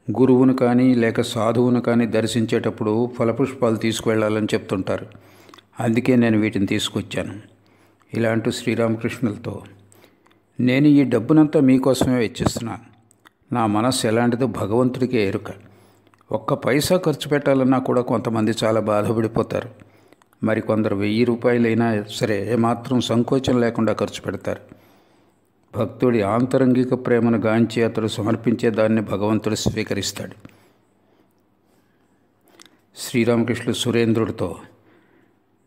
గురువును కానీ లేక సాధువును కానీ దర్శించేటప్పుడు ఫలపుష్పాలు తీసుకువెళ్ళాలని చెప్తుంటారు. అందుకే నేను వీటిని తీసుకొచ్చాను. ఇలాంటి శ్రీరామకృష్ణులతో, నేను ఈ డబ్బునంతా మీకోసమే వెచ్చిస్తున్నాను. నా మనస్సు ఎలాంటిదో భగవంతుడికే ఎరుక. 1 పైసా ఖర్చు పెట్టాలన్నా కూడా కొంతమంది చాలా బాధపడిపోతారు. మరికొందరు 1000 రూపాయలైనా సరే ఏమాత్రం సంకోచం లేకుండా ఖర్చు పెడతారు. భక్తుడి ఆంతరంగిక ప్రేమను గాంచి అతడు సమర్పించే దాన్ని భగవంతుడు స్వీకరిస్తాడు. శ్రీరామకృష్ణులు సురేంద్రుడితో,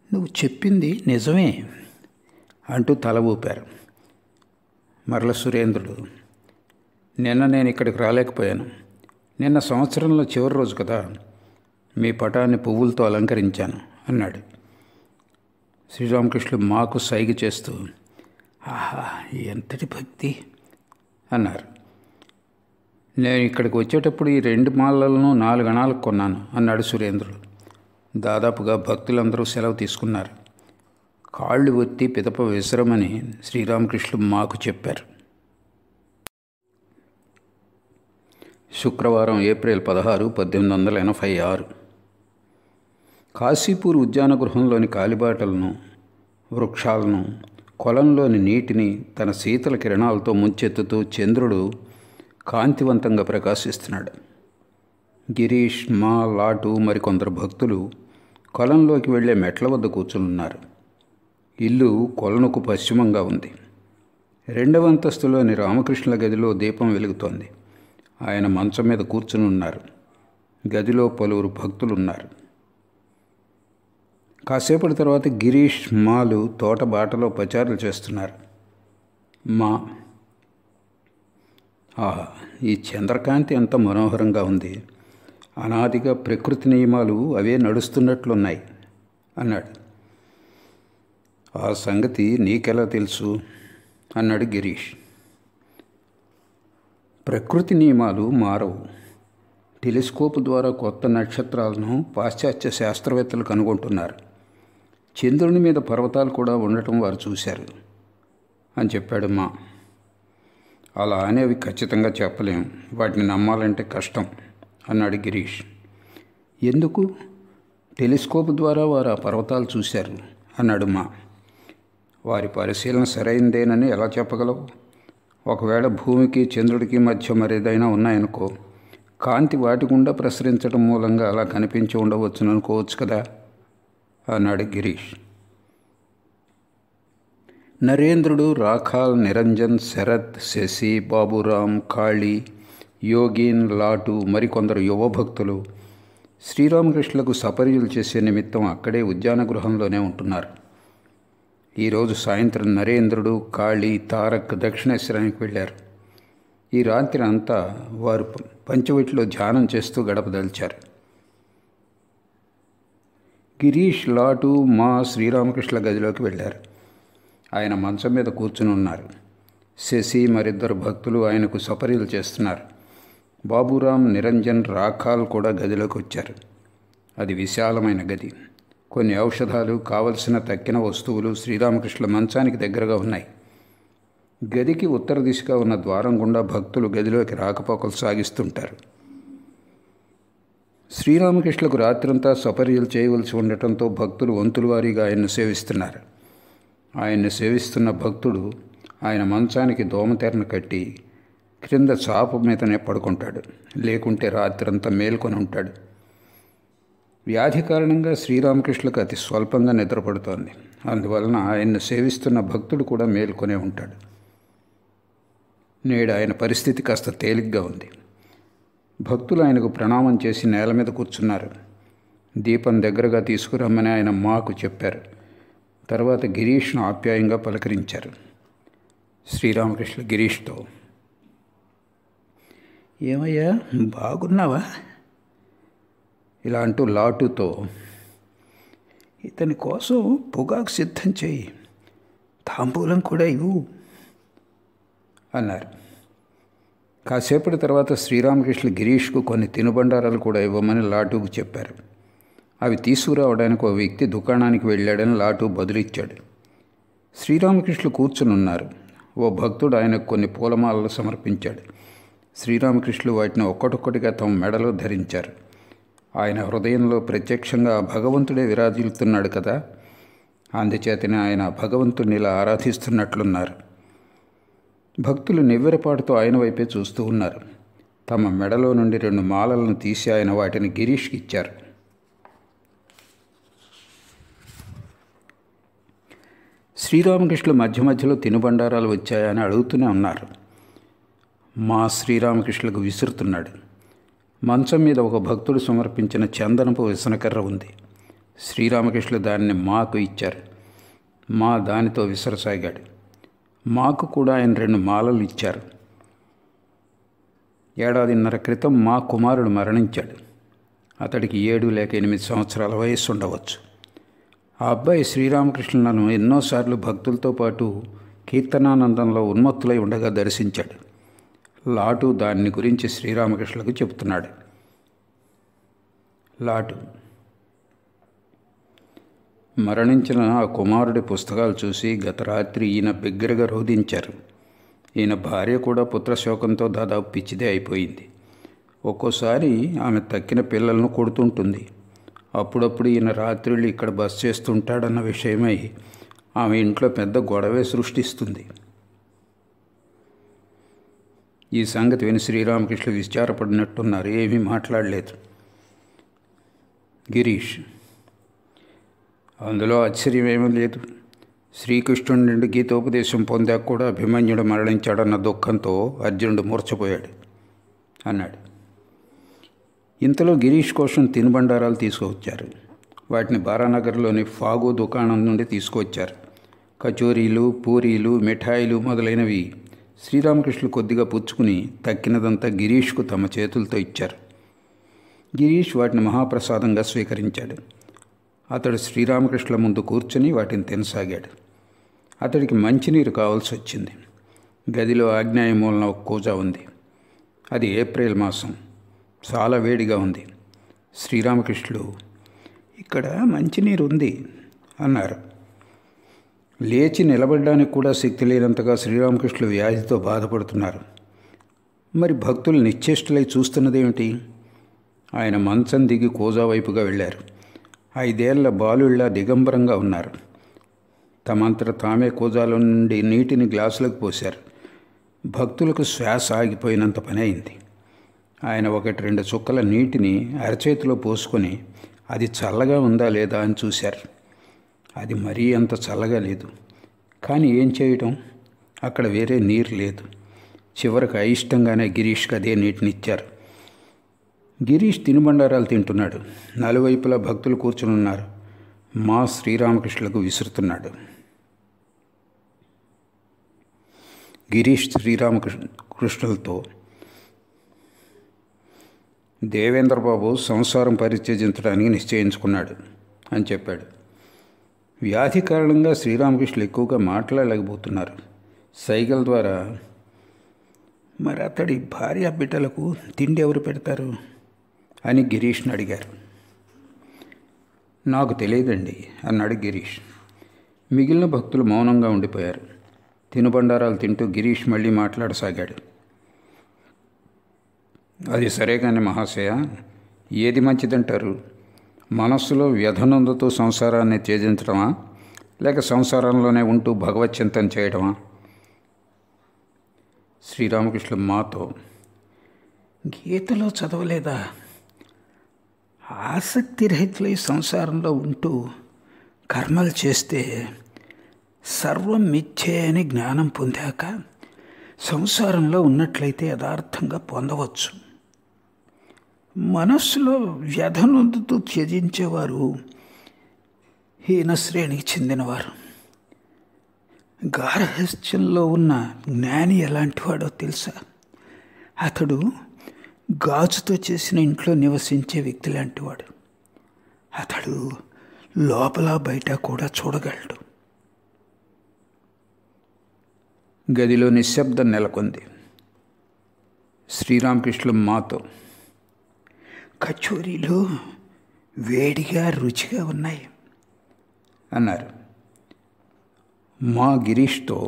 నువ్వు చెప్పింది నిజమే అంటూ తల ఊపారు. మరల సురేంద్రుడు, నిన్న నేను ఇక్కడికి రాలేకపోయాను. నిన్న సంవత్సరంలో చివరి రోజు కదా, మీ పటాన్ని పువ్వులతో అలంకరించాను అన్నాడు. శ్రీరామకృష్ణులు మాకు సైగ చేస్తూ, ఆహా, ఎంతటి భక్తి అన్నారు. నేను ఇక్కడికి వచ్చేటప్పుడు ఈ 2 మాలలను 4 అణాలకు కొన్నాను అన్నాడు సురేంద్రుడు. దాదాపుగా భక్తులందరూ సెలవు తీసుకున్నారు. కాళ్ళు ఒత్తి పిదప విసరమని శ్రీరామకృష్ణులు మాకు చెప్పారు. శుక్రవారం ఏప్రిల్ 16, 1886. కాశీపూర్ ఉద్యాన గృహంలోని కాలిబాటలను, వృక్షాలను, కొలంలోని నీటిని తన శీతల కిరణాలతో ముంచెత్తుతూ చంద్రుడు కాంతివంతంగా ప్రకాశిస్తున్నాడు. గిరీష్, మా, లాటు మరికొందరు భక్తులు కొలంలోకి వెళ్లే మెట్ల వద్ద కూర్చునున్నారు. ఇల్లు కొలనుకు పశ్చిమంగా ఉంది. 2వ అంతస్తులోని రామకృష్ణుల గదిలో దీపం వెలుగుతోంది. ఆయన మంచం మీద కూర్చుని ఉన్నారు. గదిలో పలువురు భక్తులున్నారు. కాసేపటి తర్వాత గిరీష్, మాలు తోట బాటలో పచారులు చేస్తున్నారు. మా, ఆహా, ఈ చంద్రకాంతి ఎంత మనోహరంగా ఉంది. అనాదిగా ప్రకృతి నియమాలు అవే నడుస్తున్నట్లున్నాయి అన్నాడు. ఆ సంగతి నీకెలా తెలుసు అన్నాడు గిరీష్. ప్రకృతి నియమాలు మారవు. టెలిస్కోప్ ద్వారా కొత్త నక్షత్రాలను పాశ్చాత్య శాస్త్రవేత్తలు కనుగొంటున్నారు. చంద్రుని మీద పర్వతాలు కూడా ఉండటం వారు చూశారు అని చెప్పాడు మా. అలా అనేవి ఖచ్చితంగా చెప్పలేం, వాటిని నమ్మాలంటే కష్టం అన్నాడు గిరీష్. ఎందుకు? టెలిస్కోప్ ద్వారా వారు ఆ పర్వతాలు చూశారు అన్నాడు మా. వారి పరిశీలన సరైందేనని ఎలా చెప్పగలవు? ఒకవేళ భూమికి చంద్రుడికి మధ్య మరేదైనా ఉన్నాయనుకో, కాంతి వాటి గుండా ప్రసరించడం మూలంగా అలా కనిపించి ఉండవచ్చుననుకోవచ్చు కదా అన్నాడు గిరీష్. నరేంద్రుడు, రాఖాల్, నిరంజన్, శరత్, శశి, బాబురాం, కాళీ, యోగీన్, లాటు మరికొందరు యువభక్తులు శ్రీరామకృష్ణులకు సపర్యలు చేసే నిమిత్తం అక్కడే ఉద్యాన గృహంలోనే ఉంటున్నారు. ఈరోజు సాయంత్రం నరేంద్రుడు, కాళీ, తారక్ దక్షిణేశ్వరానికి వెళ్ళారు. ఈ రాత్రి అంతా వారు పంచవటిలో ధ్యానం చేస్తూ గడపదలిచారు. గిరీష్, లాటు, మా శ్రీరామకృష్ణుల గదిలోకి వెళ్ళారు. ఆయన మంచం మీద కూర్చుని ఉన్నారు. శశి మరిద్దరు భక్తులు ఆయనకు సపర్యలు చేస్తున్నారు. బాబురాం, నిరంజన్, రాఖాల్ కూడా గదిలోకి వచ్చారు. అది విశాలమైన గది. కొన్ని ఔషధాలు, కావలసిన తక్కిన వస్తువులు శ్రీరామకృష్ణుల మంచానికి దగ్గరగా ఉన్నాయి. గదికి ఉత్తర దిశగా ఉన్న ద్వారం గుండా భక్తులు గదిలోకి రాకపోకలు సాగిస్తుంటారు. శ్రీరామకృష్ణులకు రాత్రంతా సపర్యలు చేయవలసి ఉండటంతో భక్తులు వంతుల వారీగా ఆయన్ను సేవిస్తున్నారు. ఆయన్ను సేవిస్తున్న భక్తుడు ఆయన మంచానికి దోమతెరను కట్టి క్రింద చాప మీదనే పడుకుంటాడు, లేకుంటే రాత్రంతా మేల్కొని ఉంటాడు. వ్యాధి కారణంగా శ్రీరామకృష్ణులకు అతి స్వల్పంగా నిద్రపడుతోంది. అందువలన ఆయన్ను సేవిస్తున్న భక్తుడు కూడా మేల్కొనే ఉంటాడు. నేడు ఆయన పరిస్థితి కాస్త తేలిగ్గా ఉంది. భక్తులు ఆయనకు ప్రణామం చేసి నేల మీద కూర్చున్నారు. దీపం దగ్గరగా తీసుకురమ్మని ఆయన మాకు చెప్పారు. తర్వాత గిరీష్ను ఆప్యాయంగా పలకరించారు. శ్రీరామకృష్ణ గిరీష్తో, ఏమయ్యా, బాగున్నావా ఇలా అంటూ లాటుతో, ఇతని కోసం పొగాకు సిద్ధం చేయి, తాంబూలం కూడా ఇవ్వు అన్నారు. కాసేపటి తర్వాత శ్రీరామకృష్ణ గిరీష్కు కొన్ని తినుబండారాలు కూడా ఇవ్వమని లాటుకు చెప్పారు. అవి తీసుకురావడానికి ఒక వ్యక్తి దుకాణానికి వెళ్ళాడని లాటు బదులిచ్చాడు. శ్రీరామకృష్ణులు కూర్చుని ఉన్నారు. ఓ భక్తుడు ఆయనకు కొన్ని పూలమాలలు సమర్పించాడు. శ్రీరామకృష్ణులు వాటిని ఒక్కొక్కటిగా తమ మెడలో ధరించారు. ఆయన హృదయంలో ప్రత్యక్షంగా భగవంతుడే విరాజిల్లుతున్నాడు కదా, అందుచేతనే ఆయన భగవంతుడిని ఇలా ఆరాధిస్తున్నట్లున్నారు. భక్తులు నివ్వెరపాటుతో ఆయన వైపే చూస్తూ ఉన్నారు. తమ మెడలో నుండి 2 మాలలను తీసి ఆయన వాటిని గిరీష్కి ఇచ్చారు. శ్రీరామకృష్ణులు మధ్య మధ్యలో తినుబండారాలు వచ్చాయని అడుగుతూనే ఉన్నారు. మా శ్రీరామకృష్ణులకు విసురుతున్నాడు. మంచం మీద ఒక భక్తుడు సమర్పించిన చందనపు విసనకర్ర ఉంది. శ్రీరామకృష్ణులు దాన్ని మాకు ఇచ్చారు. మా దానితో విసరసాగాడు. మాకు కూడా ఆయన 2 మాలలు ఇచ్చారు. 1.5 ఏళ్ల క్రితం మా కుమారుడు మరణించాడు. అతడికి 7 లేక 8 సంవత్సరాల వయస్సు ఉండవచ్చు. ఆ అబ్బాయి శ్రీరామకృష్ణులను ఎన్నోసార్లు భక్తులతో పాటు కీర్తనానందంలో ఉన్మత్తులై ఉండగా దర్శించాడు. లాటు దాన్ని గురించి శ్రీరామకృష్ణులకు చెబుతున్నాడు. లాటు, మరణించిన ఆ కుమారుడి పుస్తకాలు చూసి గత రాత్రి ఈయన బిగ్గరగా రోధించారు. ఈయన భార్య కూడా పుత్రశోకంతో దాదాపు పిచ్చిదే అయిపోయింది. ఒక్కోసారి ఆమె తక్కిన పిల్లలను కొడుతుంటుంది. అప్పుడప్పుడు ఈయన రాత్రుళ్ళు ఇక్కడ బస చేస్తుంటాడన్న విషయమై ఆమె ఇంట్లో పెద్ద గొడవే సృష్టిస్తుంది. ఈ సంగతి విని శ్రీరామకృష్ణ విచారపడినట్టున్నారు. ఏమీ మాట్లాడలేదు. గిరీష్: అందులో ఆశ్చర్యమేమీ లేదు. శ్రీకృష్ణుడి నుండి గీతోపదేశం పొందాక కూడా అభిమన్యుడు మరణించాడన్న దుఃఖంతో అర్జునుడు మూర్ఛపోయాడు అన్నాడు. ఇంతలో గిరీష్ కోసం తినుబండారాలు తీసుకువచ్చారు. వాటిని బారానగర్లోని ఫాగు దుకాణం నుండి తీసుకువచ్చారు. కచోరీలు, పూరీలు, మిఠాయిలు మొదలైనవి శ్రీరామకృష్ణులు కొద్దిగా పుచ్చుకుని తక్కినదంతా గిరీష్కు తమ చేతులతో ఇచ్చారు. గిరీష్ వాటిని మహాప్రసాదంగా స్వీకరించాడు. అతడు శ్రీరామకృష్ణుల ముందు కూర్చొని వాటిని తినసాగాడు. అతడికి మంచినీరు కావాల్సి వచ్చింది. గదిలో ఆగ్నేయ మూలన ఒక కూజా ఉంది. అది ఏప్రిల్ మాసం. చాలా వేడిగా ఉంది. శ్రీరామకృష్ణులు, ఇక్కడ మంచినీరు ఉంది అన్నారు. లేచి నిలబడడానికి కూడా శక్తి లేనంతగా శ్రీరామకృష్ణులు వ్యాధితో బాధపడుతున్నారు. మరి భక్తులు నిశ్చేష్టులై చూస్తున్నదేమిటి? ఆయన మంచం దిగి కూజా వైపుగా వెళ్ళారు. 5 ఏళ్ల బాలుళ్ళ దిగంబరంగా ఉన్నారు. తమంతట తామే కూజాలో నుండి నీటిని గ్లాసులకు పోశారు. భక్తులకు శ్వాస ఆగిపోయినంత పని అయింది. ఆయన 1-2 చుక్కల నీటిని అరచేతిలో పోసుకొని అది చల్లగా ఉందా లేదా అని చూశారు. అది మరీ అంత చల్లగా లేదు. కానీ ఏం చేయటం? అక్కడ వేరే నీరు లేదు. చివరికి అయిష్టంగానే గిరీష్కి అదే నీటినిచ్చారు. గిరీష్ తినుబండారాలు తింటున్నాడు. నలువైపులా భక్తులు కూర్చుని ఉన్నారు. మా శ్రీరామకృష్ణులకు విసురుతున్నాడు. గిరీష్ శ్రీరామకృష్ణులతో, దేవేంద్రబాబు సంసారం పరిత్యజించడానికి నిశ్చయించుకున్నాడు అని చెప్పాడు. వ్యాధి కారణంగా శ్రీరామకృష్ణులు ఎక్కువగా మాట్లాడలేకపోతున్నారు. సైగల ద్వారా, మరి అతడి భార్య బిడ్డలకు తిండి ఎవరు పెడతారు అని గిరీష్ని అడిగారు. నాకు తెలియదండి అన్నాడు గిరీష్. మిగిలిన భక్తులు మౌనంగా ఉండిపోయారు. తినుబండారాలు తింటూ గిరీష్ మళ్ళీ మాట్లాడసాగాడు. అది సరే కానీ మహాశయ, ఏది మంచిదంటారు? మనస్సులో వ్యధనందుతూ సంసారాన్ని త్యజించడమా, లేక సంసారంలోనే ఉంటూ భగవత్ చింతన చేయడమా? శ్రీరామకృష్ణులు మాతో, గీతలో చదవలేదా? ఆసక్తి రహితులై సంసారంలో ఉంటూ కర్మలు చేస్తే సర్వం మిథ్యే అని జ్ఞానం పొందాక సంసారంలో ఉన్నట్లయితే యథార్థంగా పొందవచ్చు. మనస్సులో వ్యధనొందుతూ త్యజించేవారు హీన శ్రేణికి చెందినవారు. గార్హస్థ్యంలో ఉన్న జ్ఞాని ఎలాంటివాడో తెలుసా? అతడు గాజుతో చేసిన ఇంట్లో నివసించే వ్యక్తి లాంటివాడు. అతడు లోపల బయట కూడా చూడగలడు. గదిలో నిశ్శబ్దం నెలకొంది. శ్రీరామకృష్ణులు మాతో, కచోరీలు వేడిగా రుచిగా ఉన్నాయి అన్నారు. మా గిరీష్తో,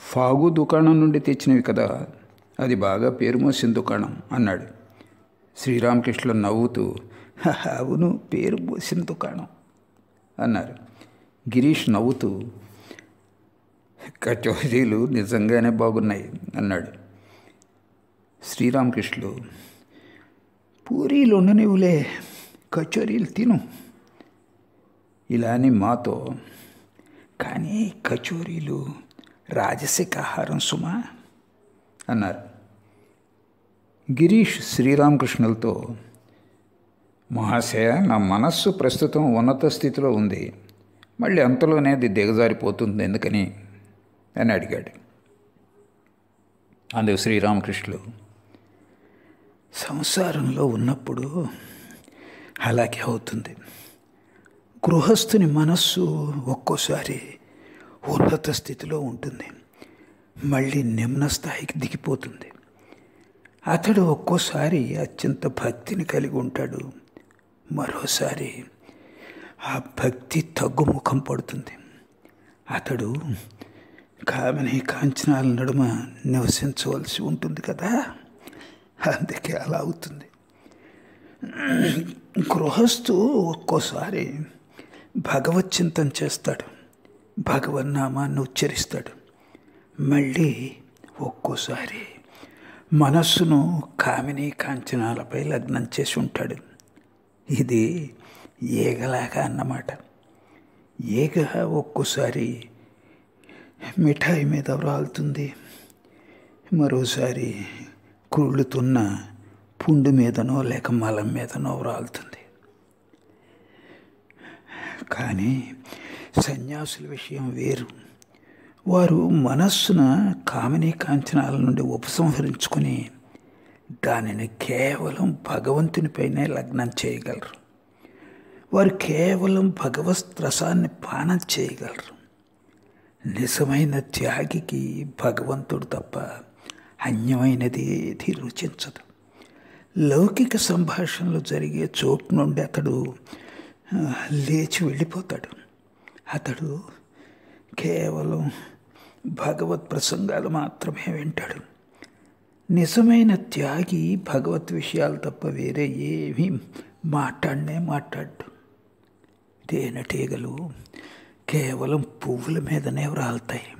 ఫాగు దుకాణం నుండి తెచ్చినవి కదా, అది బాగా పేరు మోసిన దుకాణం అన్నాడు. శ్రీరామకృష్ణులు నవ్వుతూ, అవును, పేరు మోసిన దుకాణం అన్నారు. గిరీష్ నవ్వుతూ, కచోరీలు నిజంగానే బాగున్నాయి అన్నాడు. శ్రీరామకృష్ణులు, పూరీలు ఉండనివులే, కచోరీలు తిను ఇలా అని మాతో, కానీ కచోరీలు రాజసిక ఆహారం సుమా అన్నారు. గిరీష్ శ్రీరామకృష్ణులతో, మహాశయ, నా మనస్సు ప్రస్తుతం ఉన్నత స్థితిలో ఉంది, మళ్ళీ అంతలోనే అది దిగజారిపోతుంది ఎందుకని అని అడిగాడు. అందుకు శ్రీరామకృష్ణులు, సంసారంలో ఉన్నప్పుడు అలాగే అవుతుంది. గృహస్థుని మనస్సు ఒక్కోసారి ఉన్నత స్థితిలో ఉంటుంది, మళ్ళీ నిమ్న స్థాయికి దిగిపోతుంది. అతడు ఒక్కోసారి అత్యంత భక్తిని కలిగి ఉంటాడు, మరోసారి ఆ భక్తి తగ్గుముఖం పడుతుంది. అతడు కామిని కాంచనాల నడుమ నివసించవలసి ఉంటుంది కదా,
అందుకే అలా అవుతుంది. గృహస్థు ఒక్కోసారి భగవచ్చింతన చేస్తాడు, భగవన్నామాన్ని ఉచ్చరిస్తాడు. మళ్ళీ ఒక్కోసారి మనస్సును కామినీ కాంచనాలపై లగ్నం చేసి ఉంటాడు. ఇది ఈగలాగా అన్నమాట. ఈగ ఒక్కోసారి మిఠాయి మీద వ్రాలుతుంది, మరోసారి కుళ్ళుతున్న పుండు మీదనో లేక మలం మీదనో వ్రాలుతుంది. కానీ సన్యాసుల విషయం వేరు. వారు మనస్సున కామినీ కాంచనాల నుండి ఉపసంహరించుకొని దానిని కేవలం భగవంతునిపైనే లగ్నం చేయగలరు. వారు కేవలం భగవత్ రసాన్ని పానం చేయగలరు. నిజమైన త్యాగికి భగవంతుడు తప్ప అన్యమైనది ఏది రుచించదు. లౌకిక సంభాషణలు జరిగే చోటు నుండి అతడు లేచి వెళ్ళిపోతాడు. అతడు కేవలం భగవత్ ప్రసంగాలు మాత్రమే వింటాడు. నిజమైన త్యాగి భగవత్ విషయాలు తప్ప వేరే ఏమీ మాట్లాడు. తేనెటీగలు కేవలం పువ్వుల మీదనే వ్రాలుతాయి,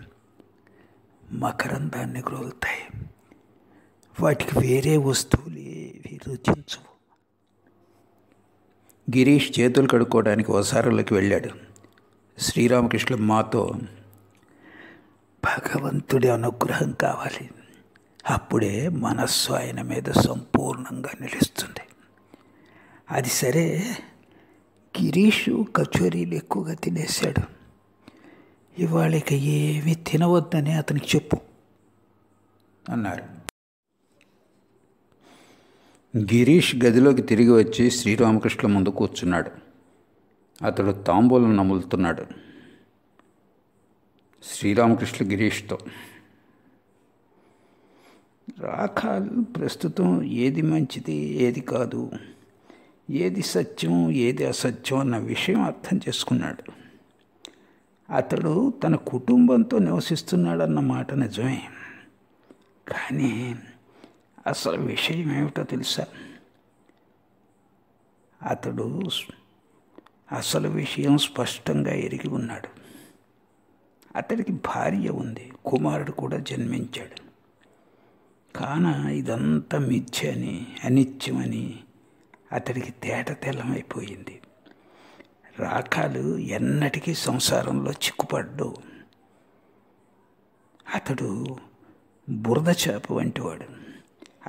మకరందాన్ని గ్రోలుతాయి. వాటికి వేరే వస్తువులు ఏవి రుచించవు.
గిరీష్ చేతులు కడుక్కోవడానికి వసారాలోకి వెళ్ళాడు. శ్రీరామకృష్ణులు మాతో,
భగవంతుడి అనుగ్రహం కావాలి, అప్పుడే మనస్సు ఆయన మీద సంపూర్ణంగా నిలుస్తుంది. అది సరే, గిరీషు కచోరీలు ఎక్కువగా తినేశాడు. ఇవాళ ఇక ఏమీ తినవద్దని అతనికి చెప్పు
అన్నారు. గిరీష్ గదిలోకి తిరిగి వచ్చి శ్రీరామకృష్ణుల ముందు కూర్చున్నాడు. అతడు తాంబూలం నములుతున్నాడు. శ్రీరామకృష్ణ గిరీష్తో,
రాఖాలు ప్రస్తుతం ఏది మంచిది ఏది కాదు, ఏది సత్యం ఏది అసత్యం అన్న విషయం అర్థం చేసుకున్నాడు. అతడు తన కుటుంబంతో నివసిస్తున్నాడన్న మాట నిజమే, కానీ అసలు విషయం ఏమిటో తెలుసా? అతడు అసలు విషయం స్పష్టంగా ఎరిగి ఉన్నాడు. అతడికి భార్య ఉంది, కుమారుడు కూడా జన్మించాడు. కాన ఇదంతా మిథ్య అని, అనిత్యమని అతడికి తేటతెల్లమైపోయింది. రాఖాలు ఎన్నటికీ సంసారంలో చిక్కుపడ్డు. అతడు బురద చేప వంటివాడు.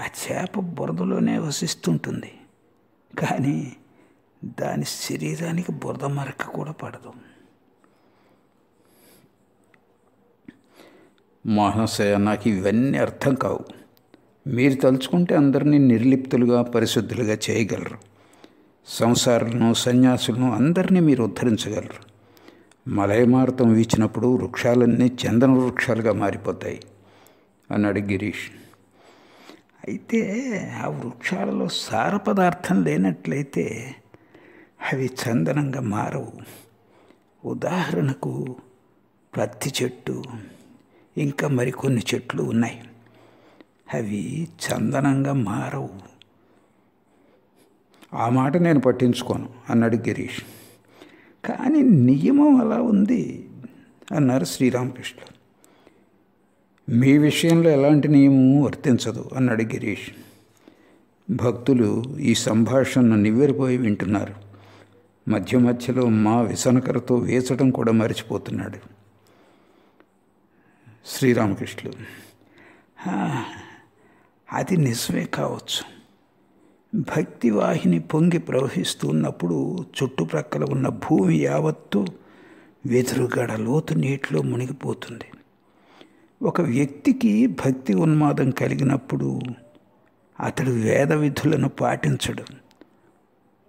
ఆ చేప బురదలోనే వసిస్తుంటుంది, కానీ దాని శరీరానికి బురద మరక కూడా పడదు.
మహాశయ, నాకు ఇవన్నీ అర్థం కావు. మీరు తలుచుకుంటే అందరినీ నిర్లిప్తులుగా పరిశుద్ధులుగా చేయగలరు. సంసారులను సన్యాసులను అందరినీ మీరు ఉద్ధరించగలరు. మలయమారుతం వీచినప్పుడు వృక్షాలన్నీ చందన వృక్షాలుగా మారిపోతాయి అన్నాడు గిరీష్.
అయితే ఆ వృక్షాలలో సార పదార్థం లేనట్లయితే అవి చందనంగా మారవు. ఉదాహరణకు పత్తి చెట్టు, ఇంకా మరికొన్ని చెట్లు ఉన్నాయి. అవి చందనంగా మారవు.
ఆ మాట నేను పట్టించుకోను అన్నాడు గిరీష్.
కానీ నియమం అలా ఉంది అన్నారు శ్రీరామకృష్ణ.
మీ విషయంలో ఎలాంటి నియమం వర్తించదు అన్నాడు గిరీష్. భక్తులు ఈ సంభాషణను నివ్వెరపోయి వింటున్నారు. మధ్య మధ్యలో మా విసనకరతో వేచడం కూడా మర్చిపోతున్నాడు. శ్రీరామకృష్ణులు,
అది నిజమే కావచ్చు. భక్తివాహిని పొంగి ప్రవహిస్తున్నప్పుడు చుట్టుప్రక్కల ఉన్న భూమి యావత్తు వెదురుగడ లోతు నీటిలో మునిగిపోతుంది. ఒక వ్యక్తికి భక్తి ఉన్మాదం కలిగినప్పుడు అతడు వేద విధులను పాటించడు.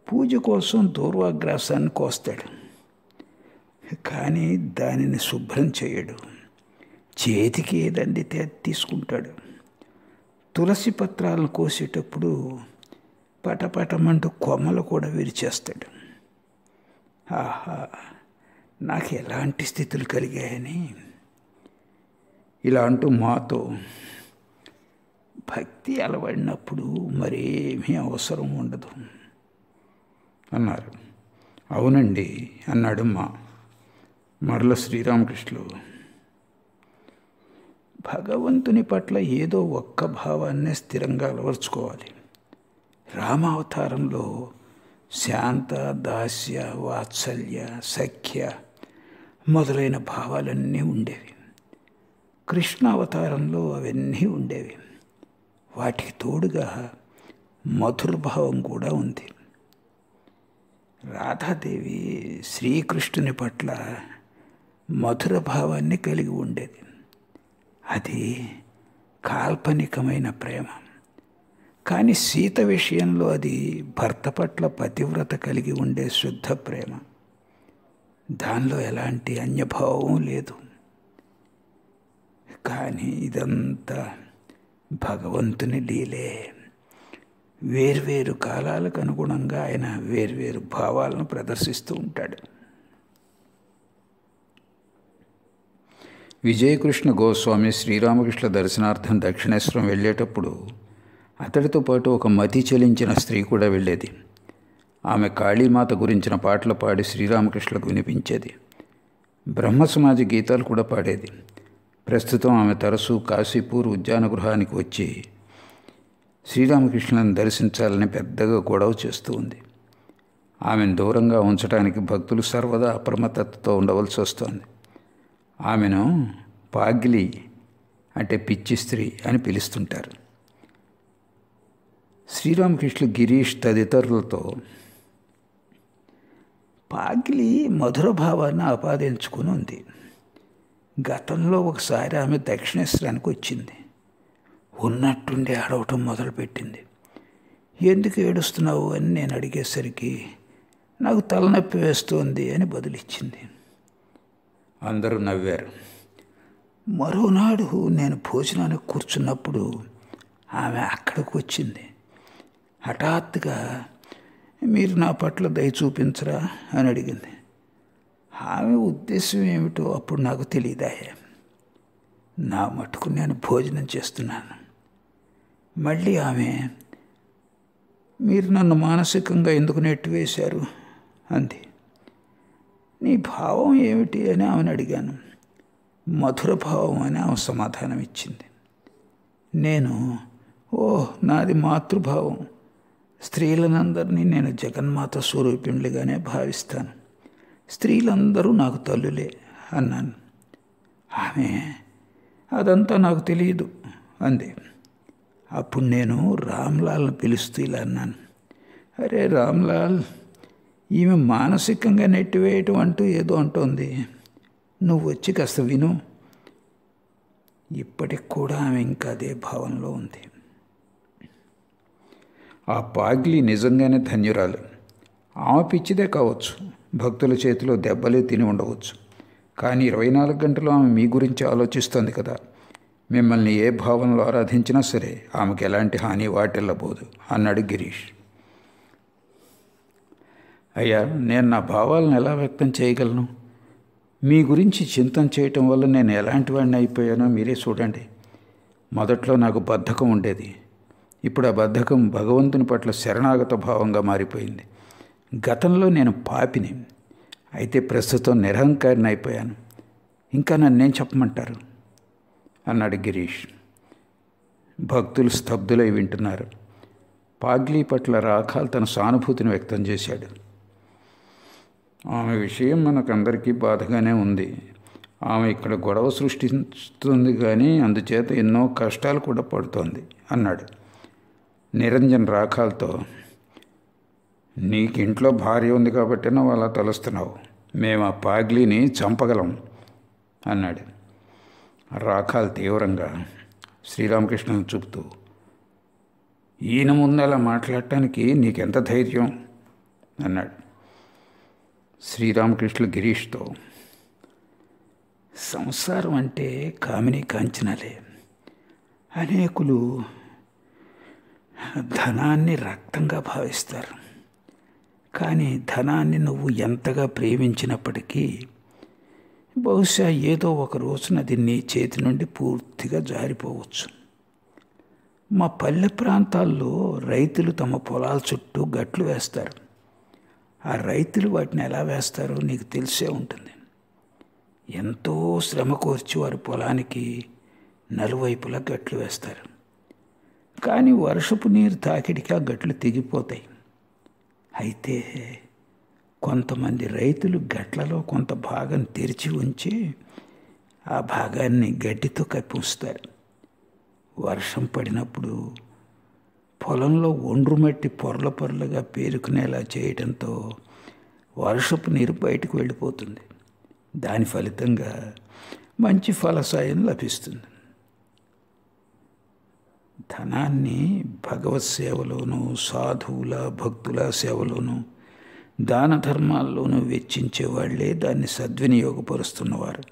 పూజ కోసం దూర్వాగ్రాసాన్ని కోస్తాడు, కానీ దానిని శుభ్రం చేయడు. చేతికి ఏదండితే అది తీసుకుంటాడు. తులసి పత్రాలను కోసేటప్పుడు పటపటమంటూ కొమ్మలు కూడా విరిచేస్తాడు. ఆహా, నాకు ఎలాంటి స్థితులు కలిగాయని
ఇలా అంటూ మాతో,
భక్తి అలవడినప్పుడు మరేమీ అవసరం ఉండదు
అన్నారు. అవునండి అన్నాడు మరల శ్రీరామకృష్ణులు.
భగవంతుని పట్ల ఏదో ఒక్క భావాన్నే స్థిరంగా అలవర్చుకోవాలి. రామావతారంలో శాంత, దాస్య, వాత్సల్య, సఖ్య మొదలైన భావాలన్నీ ఉండేవి. కృష్ణ అవతారంలో అవన్నీ ఉండేవి. వాటికి తోడుగా మధురభావం కూడా ఉంది. రాధాదేవి శ్రీకృష్ణుని పట్ల మధుర భావాన్ని కలిగి ఉండేది. అది కాల్పనికమైన ప్రేమ. కానీ సీత విషయంలో అది భర్త పట్ల పతివ్రత కలిగి ఉండే శుద్ధ ప్రేమ. దానిలో ఎలాంటి అన్యభావం లేదు. కానీ ఇదంతా భగవంతుని లీలే. వేర్వేరు కాలాలకు అనుగుణంగా ఆయన వేర్వేరు భావాలను ప్రదర్శిస్తూ ఉంటాడు.
విజయకృష్ణ గోస్వామి శ్రీరామకృష్ణ దర్శనార్థం దక్షిణేశ్వరం వెళ్ళేటప్పుడు అతడితో పాటు ఒక మతి చెలించిన స్త్రీ కూడా వెళ్ళేది. ఆమె కాళీమాత గురించిన పాటలు పాడి శ్రీరామకృష్ణులకు వినిపించేది. బ్రహ్మసమాజ గీతాలు కూడా పాడేది. ప్రస్తుతం ఆమె తరచూ కాశీపూర్ ఉద్యాన గృహానికి వచ్చి శ్రీరామకృష్ణులను దర్శించాలని పెద్దగా గొడవ చేస్తూ ఉంది. ఆమెను దూరంగా ఉంచడానికి భక్తులు సర్వదా అప్రమత్తతతో ఉండవలసి వస్తోంది. ఆమెను పాగిలి అంటే పిచ్చి స్త్రీ అని పిలుస్తుంటారు. శ్రీరామకృష్ణ గిరీష్ తదితరులతో
పాగిలి మధుర భావాన్ని ఆపాదించుకుని ఉంది. గతంలో ఒకసారి ఆమె దక్షిణేశ్వరానికి వచ్చింది. ఉన్నట్టుండి ఆడవటం మొదలుపెట్టింది. ఎందుకు ఏడుస్తున్నావు అని నేను అడిగేసరికి నాకు తలనొప్పి వేస్తోంది అని బదులిచ్చింది.
అందరూ నవ్వారు.
మరోనాడు నేను భోజనానికి కూర్చున్నప్పుడు ఆమె అక్కడికి వచ్చింది. హఠాత్తుగా మీరు నా పట్ల దయ చూపించరా అని అడిగింది. ఆమె ఉద్దేశం ఏమిటో అప్పుడు నాకు తెలియదాయే. నా మటుకు నేను భోజనం చేస్తున్నాను. మళ్ళీ ఆమె మీరు నన్ను మానసికంగా ఎందుకు నెట్టివేశారు అంది. నీ భావం ఏమిటి అని ఆమెను అడిగాను. మధుర భావం అని ఆమె సమాధానం ఇచ్చింది. నేను నాది మాతృభావం. స్త్రీలనందరినీ నేను జగన్మాత స్వరూపిణులుగానే భావిస్తాను. స్త్రీలందరూ నాకు తల్లులే అన్నాను. ఆమె అదంతా నాకు తెలియదు అంది. అప్పుడు నేను రామ్లాల్ని పిలుస్తూ ఇలా అన్నాను. అరే రామ్లాల్, ఈమె మానసికంగా నెట్టివేయటం అంటూ ఏదో అంటోంది. నువ్వు వచ్చి కాస్త విను. ఇప్పటికి కూడా ఆమె ఇంకా అదే భావంలో ఉంది.
ఆ పాగ్లి నిజంగానే ధన్యురాలు. ఆమె పిచ్చిదే కావచ్చు, భక్తుల చేతిలో దెబ్బలే తిని ఉండవచ్చు. కానీ 24 గంటలు ఆమె మీ గురించి ఆలోచిస్తోంది కదా. మిమ్మల్ని ఏ భావంలో ఆరాధించినా సరే ఆమెకు ఎలాంటి హాని వాటిల్లబోదు అన్నాడు గిరీష్. అయ్యా, నేను నా భావాలను ఎలా వ్యక్తం చేయగలను? మీ గురించి చింతన చేయటం వల్ల నేను ఎలాంటి వాడిని అయిపోయానో మీరే చూడండి. మొదట్లో నాకు బద్ధకం ఉండేది. ఇప్పుడు ఆ బద్ధకం భగవంతుని పట్ల శరణాగత భావంగా మారిపోయింది. గతంలో నేను పాపిని, అయితే ప్రస్తుతం నిరహంకారిని అయిపోయాను. ఇంకా నన్నేం చెప్పమంటారు అన్నాడు గిరీష్. భక్తులు స్తబ్దులై వింటున్నారు. పాగ్లీ పట్ల రాఖాల్ తన సానుభూతిని వ్యక్తం చేశాడు. ఆమె విషయం మనకందరికీ బాధగానే ఉంది. ఆమె ఇక్కడ గొడవ సృష్టిస్తుంది, కానీ అందుచేత ఎన్నో కష్టాలు కూడా పడుతోంది అన్నాడు. నిరంజన్ రాఖాల్తో, నీకు ఇంట్లో భార్య ఉంది కాబట్టి నువ్వు అలా తలుస్తున్నావు. మేము ఆ పాగ్లీని చంపగలం అన్నాడు. రాఖాల్ తీవ్రంగా శ్రీరామకృష్ణను చూపుతూ, ఈయన ముందు అలా మాట్లాడటానికి నీకెంత ధైర్యం అన్నాడు. శ్రీరామకృష్ణ గిరీష్తో,
సంసారం అంటే కామిని కాంచనాలే. అనేకులు ధనాన్ని రక్తంగా భావిస్తారు. కానీ ధనాన్ని నువ్వు ఎంతగా ప్రేమించినప్పటికీ బహుశా ఏదో ఒక రోజున అది నీ చేతి నుండి పూర్తిగా జారిపోవచ్చు. మా పల్లె ప్రాంతాల్లో రైతులు తమ పొలాల చుట్టూ గట్లు వేస్తారు. ఆ రైతులు వాటిని ఎలా వేస్తారో నీకు తెలిసే ఉంటుంది. ఎంతో శ్రమ కోర్చి వారి పొలానికి నలువైపులా గట్లు వేస్తారు. కానీ వర్షపు నీరు తాకిడికి ఆ గట్లు తెగిపోతాయి. అయితే కొంతమంది రైతులు గట్లలో కొంత భాగం తెరిచి ఉంచి ఆ భాగాన్ని గడ్డితో కప్పి ఉంచుతారు. వర్షం పడినప్పుడు పొలంలో ఒండ్రు మట్టి పొరల పొరలుగా పేరుకునేలా చేయడంతో వర్షపు నీరు బయటకు వెళ్ళిపోతుంది. దాని ఫలితంగా మంచి ఫలసాయం లభిస్తుంది. ధనాన్ని భగవత్ సేవలోనూ, సాధువుల భక్తుల సేవలోనూ, దాన ధర్మాల్లోనూ వెచ్చించే వాళ్లే దాన్ని సద్వినియోగపరుస్తున్నవారు.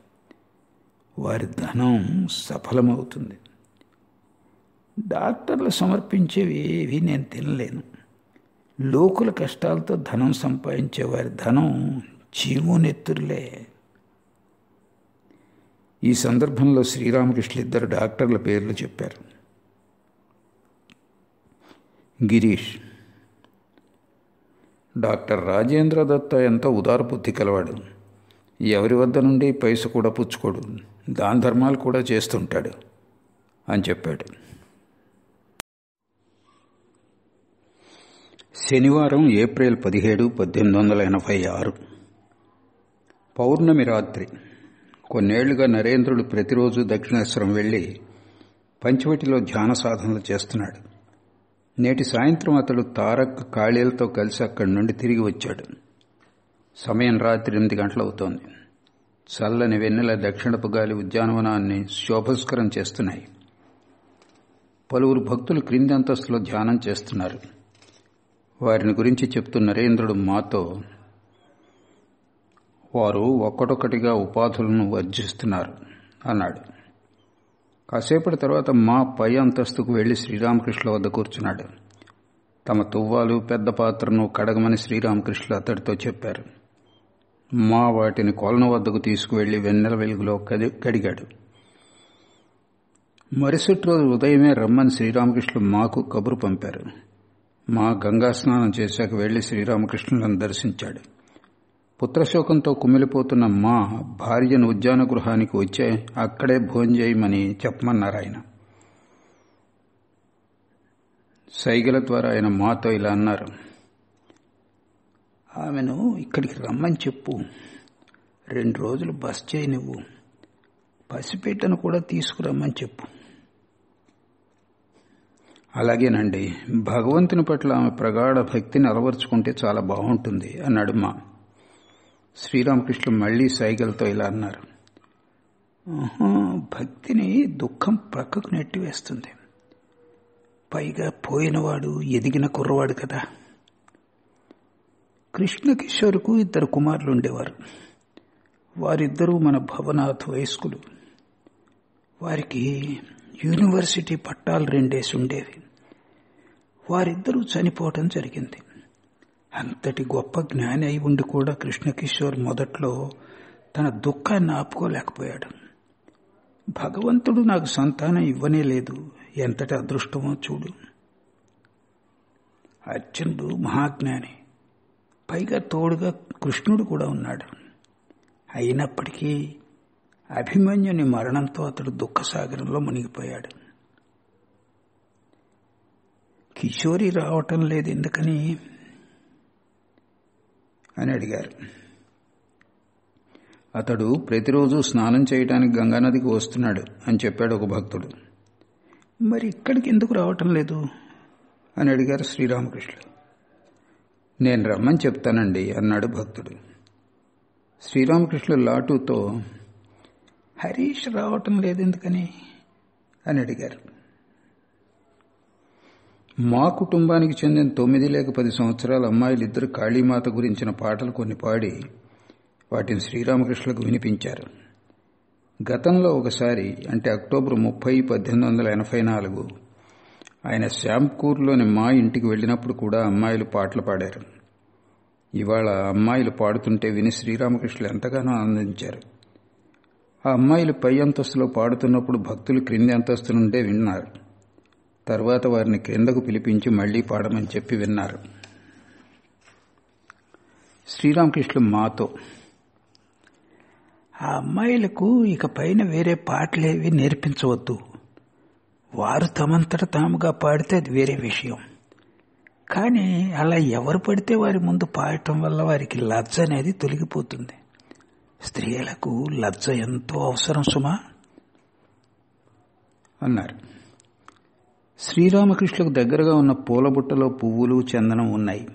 వారి ధనం సఫలమవుతుంది. డాక్టర్లు సమర్పించేవి ఏవి నేను తినలేను. లోకుల కష్టాలతో ధనం సంపాదించే వారి ధనం చీమునెత్తురులే. ఈ సందర్భంలో శ్రీరామకృష్ణులు ఇద్దరు డాక్టర్ల పేర్లు చెప్పారు. గిరీష్. డాక్టర్ రాజేంద్ర దత్త ఎంతో ఉదారబుద్ధి కలవాడు. ఎవరి వద్ద నుండి పైస కూడా పుచ్చుకోడు, దాన ధర్మాలు కూడా చేస్తుంటాడు అని చెప్పాడు. శనివారం ఏప్రిల్ 17, 1886 పౌర్ణమి రాత్రి. కొన్నేళ్లుగా నరేంద్రుడు ప్రతిరోజు దక్షిణేశ్వరం వెళ్ళి పంచవటిలో ధ్యాన సాధనలు చేస్తున్నాడు. నేటి సాయంత్రం అతడు తారక్, కాళీలతో కలిసి అక్కడి నుండి తిరిగి వచ్చాడు. సమయం రాత్రి 8 గంటలవుతోంది. చల్లని వెన్నెల దక్షిణపు గాలి ఉద్యానవనాన్ని శోభస్కరం చేస్తున్నాయి. పలువురు భక్తులు క్రింది అంతస్తులో ధ్యానం చేస్తున్నారు. వారిని గురించి చెప్తూ నరేంద్రుడు మాతో, వారు ఒక్కటొక్కటిగా ఉపాధులను వర్జిస్తున్నారు అన్నాడు. కాసేపటి తర్వాత మా పై అంతస్తుకు వెళ్లి శ్రీరామకృష్ణుల వద్ద కూర్చున్నాడు. తమ తువ్వాలు, పెద్ద పాత్రను కడగమని శ్రీరామకృష్ణులు అతడితో చెప్పారు. మా వాటిని కొలను వద్దకు తీసుకువెళ్లి వెన్నెల వెలుగులో కడిగాడు. మరుసటి రోజు ఉదయమే రమ్మని శ్రీరామకృష్ణులు మాకు కబురు పంపారు. మా గంగా స్నానం చేశాక వెళ్లి శ్రీరామకృష్ణులను దర్శించాడు. పుత్రశోకంతో కుమిలిపోతున్న మా భార్యను ఉద్యాన గృహానికి వచ్చే అక్కడే భోంచేయమని చెప్పమన్నారు ఆయన. సైగల ద్వారా ఆయన మాతో ఇలా అన్నారు: ఆమెను ఇక్కడికి రమ్మని చెప్పు, 2 రోజులు బస్ చేయి, నువ్వు పసిపెట్టను కూడా తీసుకురమ్మని చెప్పు. అలాగేనండి, భగవంతుని పట్ల ఆమె ప్రగాఢ భక్తిని అలవర్చుకుంటే చాలా బాగుంటుంది అన్నాడు మా. శ్రీరామకృష్ణులు మళ్లీ సైగలతో ఇలా అన్నారు: భక్తిని దుఃఖం ప్రక్కకు నెట్టివేస్తుంది. పైగా పోయినవాడు ఎదిగిన కుర్రవాడు కదా. కృష్ణకిషోర్కు 2 కుమారులు ఉండేవారు. వారిద్దరూ మన భవనాథ్ వయస్కులు. వారికి యూనివర్సిటీ పట్టాలు 2 ఉండేవి. వారిద్దరూ చనిపోవటం జరిగింది. అంతటి గొప్ప జ్ఞాని అయి ఉండి కూడా కృష్ణకిషోర్ మొదట్లో తన దుఃఖాన్ని ఆపుకోలేకపోయాడు. భగవంతుడు నాకు సంతానం ఇవ్వనే లేదు, ఎంతటి అదృష్టమో చూడు. అర్జునుడు మహాజ్ఞాని, పైగా తోడుగా కృష్ణుడు కూడా ఉన్నాడు. అయినప్పటికీ అభిమన్యుని మరణంతో అతడు దుఃఖసాగరంలో మునిగిపోయాడు. కిషోరి రావటం లేదు ఎందుకని అని అడిగారు. అతడు ప్రతిరోజు స్నానం చేయడానికి గంగానదికి వస్తున్నాడు అని చెప్పాడు ఒక భక్తుడు. మరి ఇక్కడికి ఎందుకు రావటం లేదు అని అడిగారు శ్రీరామకృష్ణులు. నేను రమ్మని చెప్తానండి అన్నాడు భక్తుడు. శ్రీరామకృష్ణులు లాటూతో, హరీష్ రావటం లేదు ఎందుకని అని అడిగారు. మా కుటుంబానికి చెందిన 9 లేక 10 సంవత్సరాల అమ్మాయిలిద్దరు కాళీమాత గురించిన పాటలు కొన్ని పాడి వాటిని శ్రీరామకృష్ణులకు వినిపించారు. గతంలో ఒకసారి, అంటే అక్టోబర్ 30, 1884 ఆయన శ్యాంపూర్లోని మా ఇంటికి వెళ్ళినప్పుడు కూడా అమ్మాయిలు పాటలు పాడారు. ఇవాళ అమ్మాయిలు పాడుతుంటే విని శ్రీరామకృష్ణులు ఎంతగానో ఆనందించారు. ఆ అమ్మాయిలు పై అంతస్తులో పాడుతున్నప్పుడు భక్తులు క్రింది అంతస్తు నుండే విన్నారు. తర్వాత వారిని క్రిందకు పిలిపించి మళ్లీ పాడమని చెప్పి విన్నారు. శ్రీరామకృష్ణులు మాతో,
ఆ అమ్మాయిలకు ఇక పైన వేరే పాటలేవి నేర్పించవద్దు. వారు తమంతట తాముగా పాడితే అది వేరే విషయం. కానీ అలా ఎవరు పడితే వారి ముందు పాడటం వల్ల వారికి లజ్జ అనేది తొలగిపోతుంది. స్త్రీలకు లజ్జ ఎంతో అవసరం సుమా
అన్నారు. శ్రీరామకృష్ణులకు దగ్గరగా ఉన్న పూలబుట్టలో పువ్వులు, చందనం ఉన్నాయి.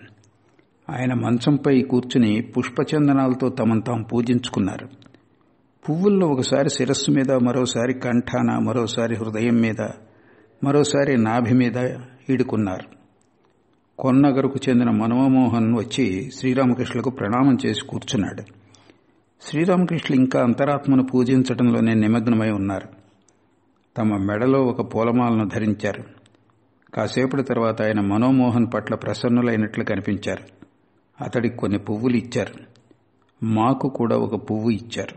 ఆయన మంచంపై కూర్చుని పుష్పచందనాలతో తమను తాము పూజించుకున్నారు. పువ్వుల్లో ఒకసారి శిరస్సు మీద, మరోసారి కంఠాన, మరోసారి హృదయం మీద, మరోసారి నాభి మీద ఈడుకున్నారు. కొన్నగరుకు చెందిన మనోమోహన్ వచ్చి శ్రీరామకృష్ణులకు ప్రణామం చేసి కూర్చున్నాడు. శ్రీరామకృష్ణులు ఇంకా అంతరాత్మను పూజించడంలోనే నిమగ్నమై ఉన్నారు. తమ మెడలో ఒక పూలమాలను ధరించారు. కాసేపటి తర్వాత ఆయన మనోమోహన్ పట్ల ప్రసన్నులైనట్లు కనిపించారు. అతడికి కొన్ని పువ్వులు ఇచ్చారు. మాకు కూడా ఒక పువ్వు ఇచ్చారు.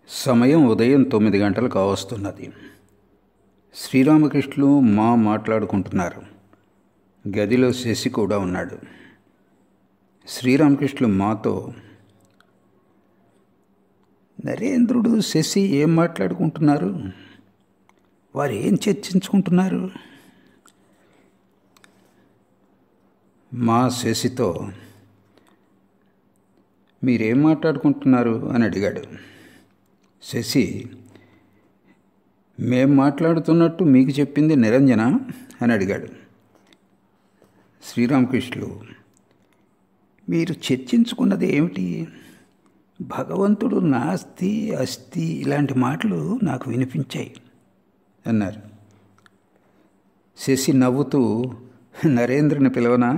సమయం ఉదయం 9 గంటలు కావస్తున్నది. శ్రీరామకృష్ణులు మా మాట్లాడుకుంటున్నారు. గదిలో శశి కూడా ఉన్నాడు. శ్రీరామకృష్ణులు మాతో, నరేంద్రుడు, శశి ఏం మాట్లాడుకుంటున్నారు? వారు ఏం చర్చించుకుంటున్నారు? మా శశితో, మీరేం మాట్లాడుకుంటున్నారు అని అడిగాడు. శశి, మేం మాట్లాడుతున్నట్టు మీకు చెప్పింది నిరంజన అని అడిగాడు. శ్రీరామకృష్ణులు, మీరు చర్చించుకున్నది ఏమిటి? భగవంతుడు నాస్తి, అస్తి ఇలాంటి మాటలు నాకు వినిపించాయి అన్నారు. శశి నవ్వుతూ, నరేంద్రుని పిలవనా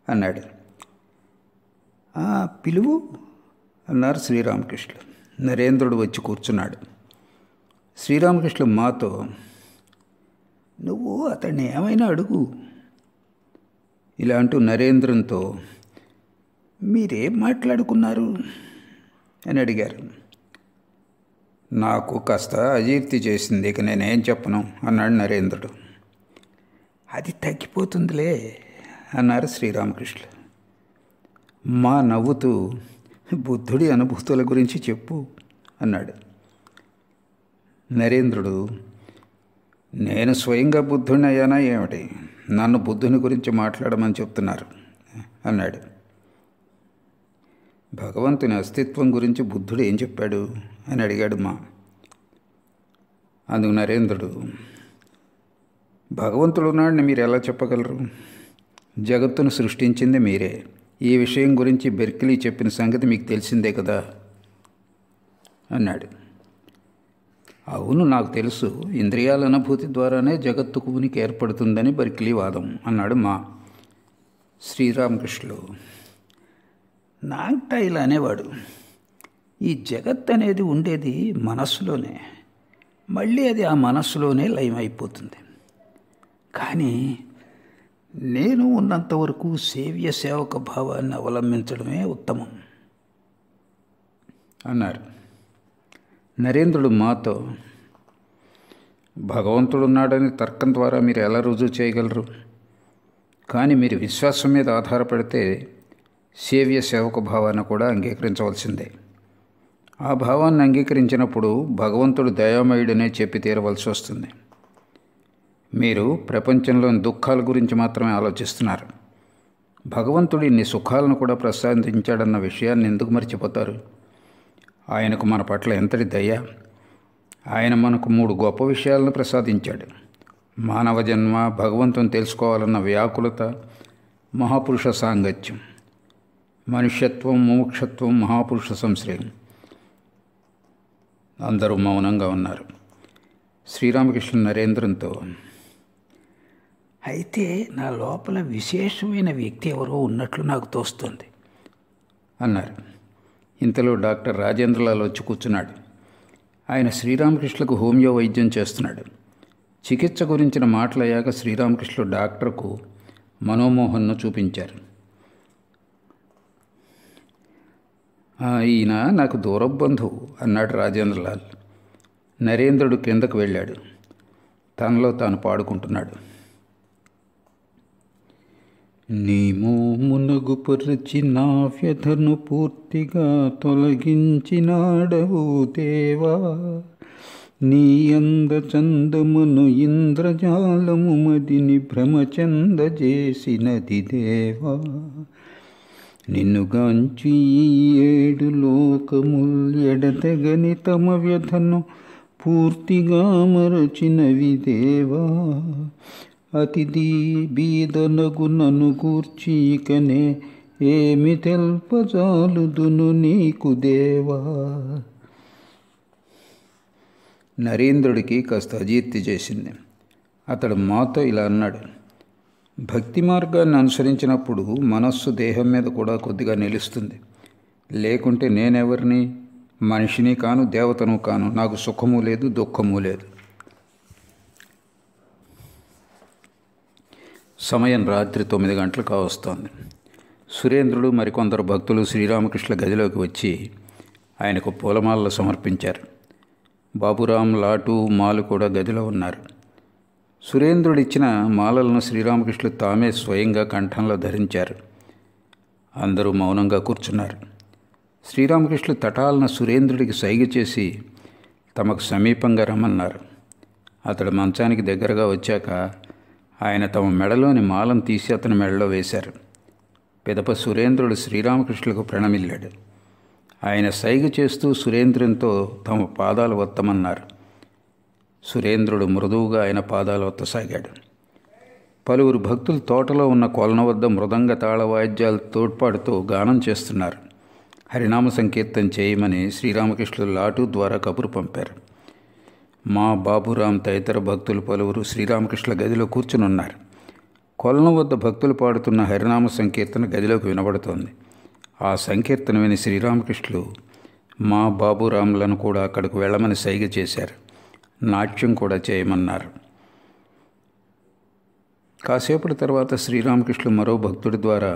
అన్నాడు. పిలువు అన్నారు శ్రీరామకృష్ణులు. నరేంద్రుడు వచ్చి కూర్చున్నాడు. శ్రీరామకృష్ణులు మాతో, నువ్వు అతన్ని ఏమైనా అడుగు ఇలా అంటూ నరేంద్రునితో, మీరేం మాట్లాడుకున్నారు అని అడిగారు. నాకు కాస్త అజీర్తి చేసింది, ఇక నేనేం చెప్పను అన్నాడు నరేంద్రుడు. అది తగ్గిపోతుందిలే అన్నారు శ్రీరామకృష్ణులు. మా నవ్వుతూ, బుద్ధుడి అనుభూతుల గురించి చెప్పు అన్నాడు. నరేంద్రుడు, నేను స్వయంగా బుద్ధుడిని అయ్యానా ఏమిటి? నన్ను బుద్ధుని గురించి మాట్లాడమని చెప్తున్నారు అన్నాడు. భగవంతుని అస్తిత్వం గురించి బుద్ధుడు ఏం చెప్పాడు అని అడిగాడు మా. అందుకు నరేంద్రుడు, భగవంతుడు ఉన్నాడని మీరు ఎలా చెప్పగలరు? జగత్తును సృష్టించింది మీరే. ఈ విషయం గురించి బెర్కిలీ చెప్పిన సంగతి మీకు తెలిసిందే కదా అన్నాడు. అవును, నాకు తెలుసు. ఇంద్రియాల అనుభూతి ద్వారానే జగత్తుకు ఉనికి ఏర్పడుతుందని బెర్కిలీ వాదం అన్నాడు మా. శ్రీరామకృష్ణులు, నాంగ్టా ఇలా అనేవాడు, ఈ జగత్ అనేది ఉండేది మనస్సులోనే, మళ్ళీ అది ఆ మనస్సులోనే లయమైపోతుంది. కానీ నేను ఉన్నంతవరకు సేవ్య సేవక భావాన్ని అవలంబించడమే ఉత్తమం అన్నారు. నరేంద్రుడు మాతో, భగవంతుడున్నాడని తర్కం ద్వారా మీరు ఎలా రుజువు చేయగలరు? కానీ మీరు విశ్వాసం మీద ఆధారపడితే సేవ్య సేవక భావాన్ని కూడా అంగీకరించవలసిందే. ఆ భావాన్ని అంగీకరించినప్పుడు భగవంతుడు దయామయుడనే చెప్పి తీరవలసి వస్తుంది. మీరు ప్రపంచంలోని దుఃఖాల గురించి మాత్రమే ఆలోచిస్తున్నారు. భగవంతుడు ఇన్ని సుఖాలను కూడా ప్రసాదించాడన్న విషయాన్ని ఎందుకు మర్చిపోతారు? ఆయనకు మన పట్ల ఎంతటి దయ! ఆయన మనకు 3 గొప్ప విషయాలను ప్రసాదించాడు. మానవ జన్మ, భగవంతుని తెలుసుకోవాలన్న వ్యాకులత, మహాపురుష సాంగత్యం. మనుష్యత్వం, మోక్షత్వం, మహాపురుష సంశ్రయం. అందరూ మౌనంగా ఉన్నారు. శ్రీరామకృష్ణ నరేంద్రంతో, అయితే నా లోపల విశేషమైన వ్యక్తి ఎవరో ఉన్నట్లు నాకు తోస్తుంది అన్నారు. ఇంతలో డాక్టర్ రాజేంద్రలాల్ వచ్చి కూర్చున్నాడు. ఆయన శ్రీరామకృష్ణులకు హోమియో వైద్యం చేస్తున్నాడు. చికిత్స గురించిన మాటలయ్యాక శ్రీరామకృష్ణులు డాక్టర్కు మనోమోహన్ను చూపించారు. ఈయన నాకు దూరపు బంధువు అన్నాడు రాజేంద్రలాల్.
నరేంద్రుడు కిందకు వెళ్ళాడు. తనలో తాను పాడుకుంటున్నాడు. నీ మోమునగు పరచి నా వ్యధను పూర్తిగా తొలగించినాడవు దేవా. నీ అందచందమును ఇంద్రజాలము మదిని భ్రమచందజేసినది దేవా. నిన్నుగాంచి ఈ 7 లోకముల్ ఎడతెగని తమ వ్యధను పూర్తిగా మరచినవి దేవా. అతిథి బీదనగు నన్ను గూర్చీకనే ఏమి తెల్పజాలుదును నీకు దేవా. నరేంద్రుడికి కాస్త అజీర్తి చేసింది. అతడు మాతో ఇలా అన్నాడు. భక్తి మార్గాన్ని అనుసరించినప్పుడు మనస్సు దేహం మీద కూడా కొద్దిగా నిలుస్తుంది. లేకుంటే నేనెవరిని? మనిషిని కాను, దేవతను కాను. నాకు సుఖము లేదు, దుఃఖము లేదు. సమయం రాత్రి 9 గంటలు కావస్తోంది. సురేంద్రుడు మరికొందరు భక్తులు శ్రీరామకృష్ణ గదిలోకి వచ్చి ఆయనకు పూలమాలలు సమర్పించారు. బాబురాం, లాటు, మాలు కూడా గదిలో ఉన్నారు. సురేంద్రుడిచ్చిన మాలలను శ్రీరామకృష్ణులు తామే స్వయంగా కంఠంలో ధరించారు. అందరూ మౌనంగా కూర్చున్నారు. శ్రీరామకృష్ణులు తటాలన సురేంద్రుడికి సైగ చేసి తమకు సమీపంగా రమ్మన్నారు. అతడు మంచానికి దగ్గరగా వచ్చాక ఆయన తమ మెడలోని మాలను తీసి అతని మెడలో వేశారు. పిదప సురేంద్రుడు శ్రీరామకృష్ణులకు ప్రణమిల్లాడు. ఆయన సైగ చేస్తూ సురేంద్రునితో తమ పాదాలు ఒత్తమన్నారు. సురేంద్రుడు మృదువుగా ఆయన పాదాలు ఒత్తసాగాడు. పలువురు భక్తులు తోటలో ఉన్న కొలను వద్ద మృదంగ తాళ వాయిద్యాలు తోడ్పాడుతూ గానం చేస్తున్నారు. హరినామ సంకీర్తన చేయమని శ్రీరామకృష్ణులు లాటు ద్వారా కబురు పంపారు. మా బాబురాం తదితర భక్తులు పలువురు శ్రీరామకృష్ణ గదిలో కూర్చునున్నారు. కొలను వద్ద భక్తులు పాడుతున్న హరినామ సంకీర్తన గదిలోకి వినబడుతోంది. ఆ సంకీర్తన విని శ్రీరామకృష్ణులు మా బాబురాంలను కూడా అక్కడికి వెళ్ళమని సైగ చేశారు. నాట్యం కూడా చేయమన్నారు. కాసేపటి తర్వాత శ్రీరామకృష్ణులు మరో భక్తుడి ద్వారా,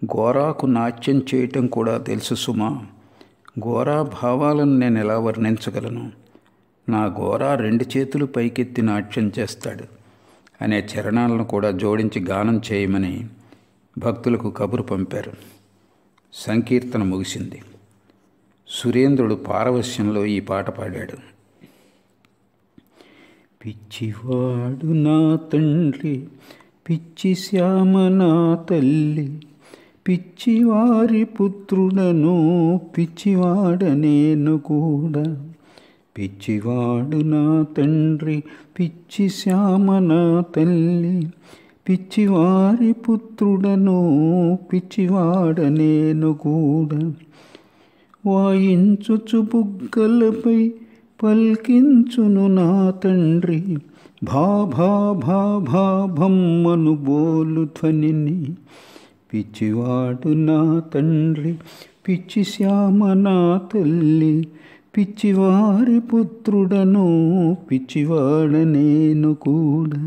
గోరాకు నాట్యం చేయటం కూడా తెలుసు సుమా. గోరా భావాలను నేను ఎలా వర్ణించగలను? నా గోరా 2 చేతులు పైకెత్తి నాట్యం చేస్తాడు అనే చరణాలను కూడా జోడించి గానం చేయమని భక్తులకు కబురు పంపారు. సంకీర్తన ముగిసింది. సురేంద్రుడు పారవశ్యంలో ఈ పాట పాడాడు. పిచ్చివాడు నా తండ్రి, పిచ్చి శ్యామ నా తల్లి, పిచ్చివారి పుత్రుడను పిచ్చివాడనేను కూడా. పిచ్చివాడు నా తండ్రి, పిచ్చి శ్యామ నా తల్లి, పిచ్చివారి పుత్రుడను పిచ్చివాడనేను కూడా. వాయించుచు బుగ్గలపై పల్కించును నా తండ్రి, భా భా భా భా భమ్మను బోలు ధ్వనిని. పిచ్చివాడు నా తండ్రి, పిచ్చి శ్యామ నా తల్లి, పిచ్చివారి పుత్రుడను పిచ్చివాడనేను కూడా.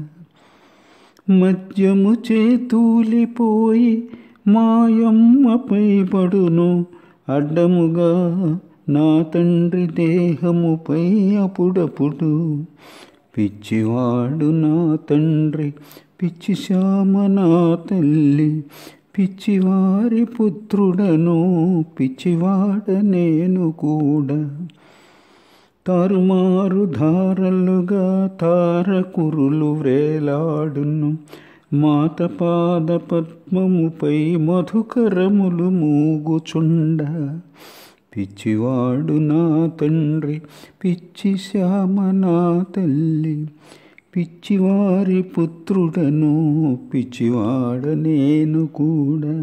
మద్యము చేతూలిపోయి మాయమ్మపై పడును అడ్డముగా నా తండ్రి దేహముపై అప్పుడప్పుడు. పిచ్చివాడు నా తండ్రి, పిచ్చి శ్యామ నా తల్లి, పిచ్చివారి పుత్రుడను పిచ్చివాడనేను కూడా. తారుమారు ధారలుగా తారకురులు వ్రేలాడును మాత పాద పద్మముపై మధుకరములు మూగుచుండ. పిచ్చివాడు నా తండ్రి, పిచ్చి శ్యామ నా తల్లి, పిచ్చివారి పుత్రుడను పిచ్చివాడనేను కూడా.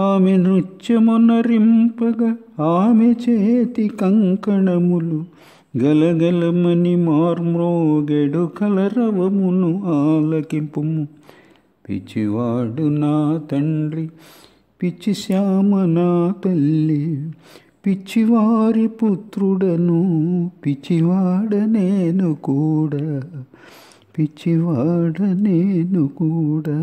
ఆమె నృత్యమునరింపగా ఆమె చేతి కంకణములు గలగలమని మార్మ్రోగెడు కలరవమును ఆలకింపుము. పిచ్చివాడు నా తండ్రి, పిచ్చి శ్యామ నా తల్లి, పిచ్చివారి పుత్రుడను పిచ్చివాడనేను కూడా. పిచ్చివాడనేను కూడా.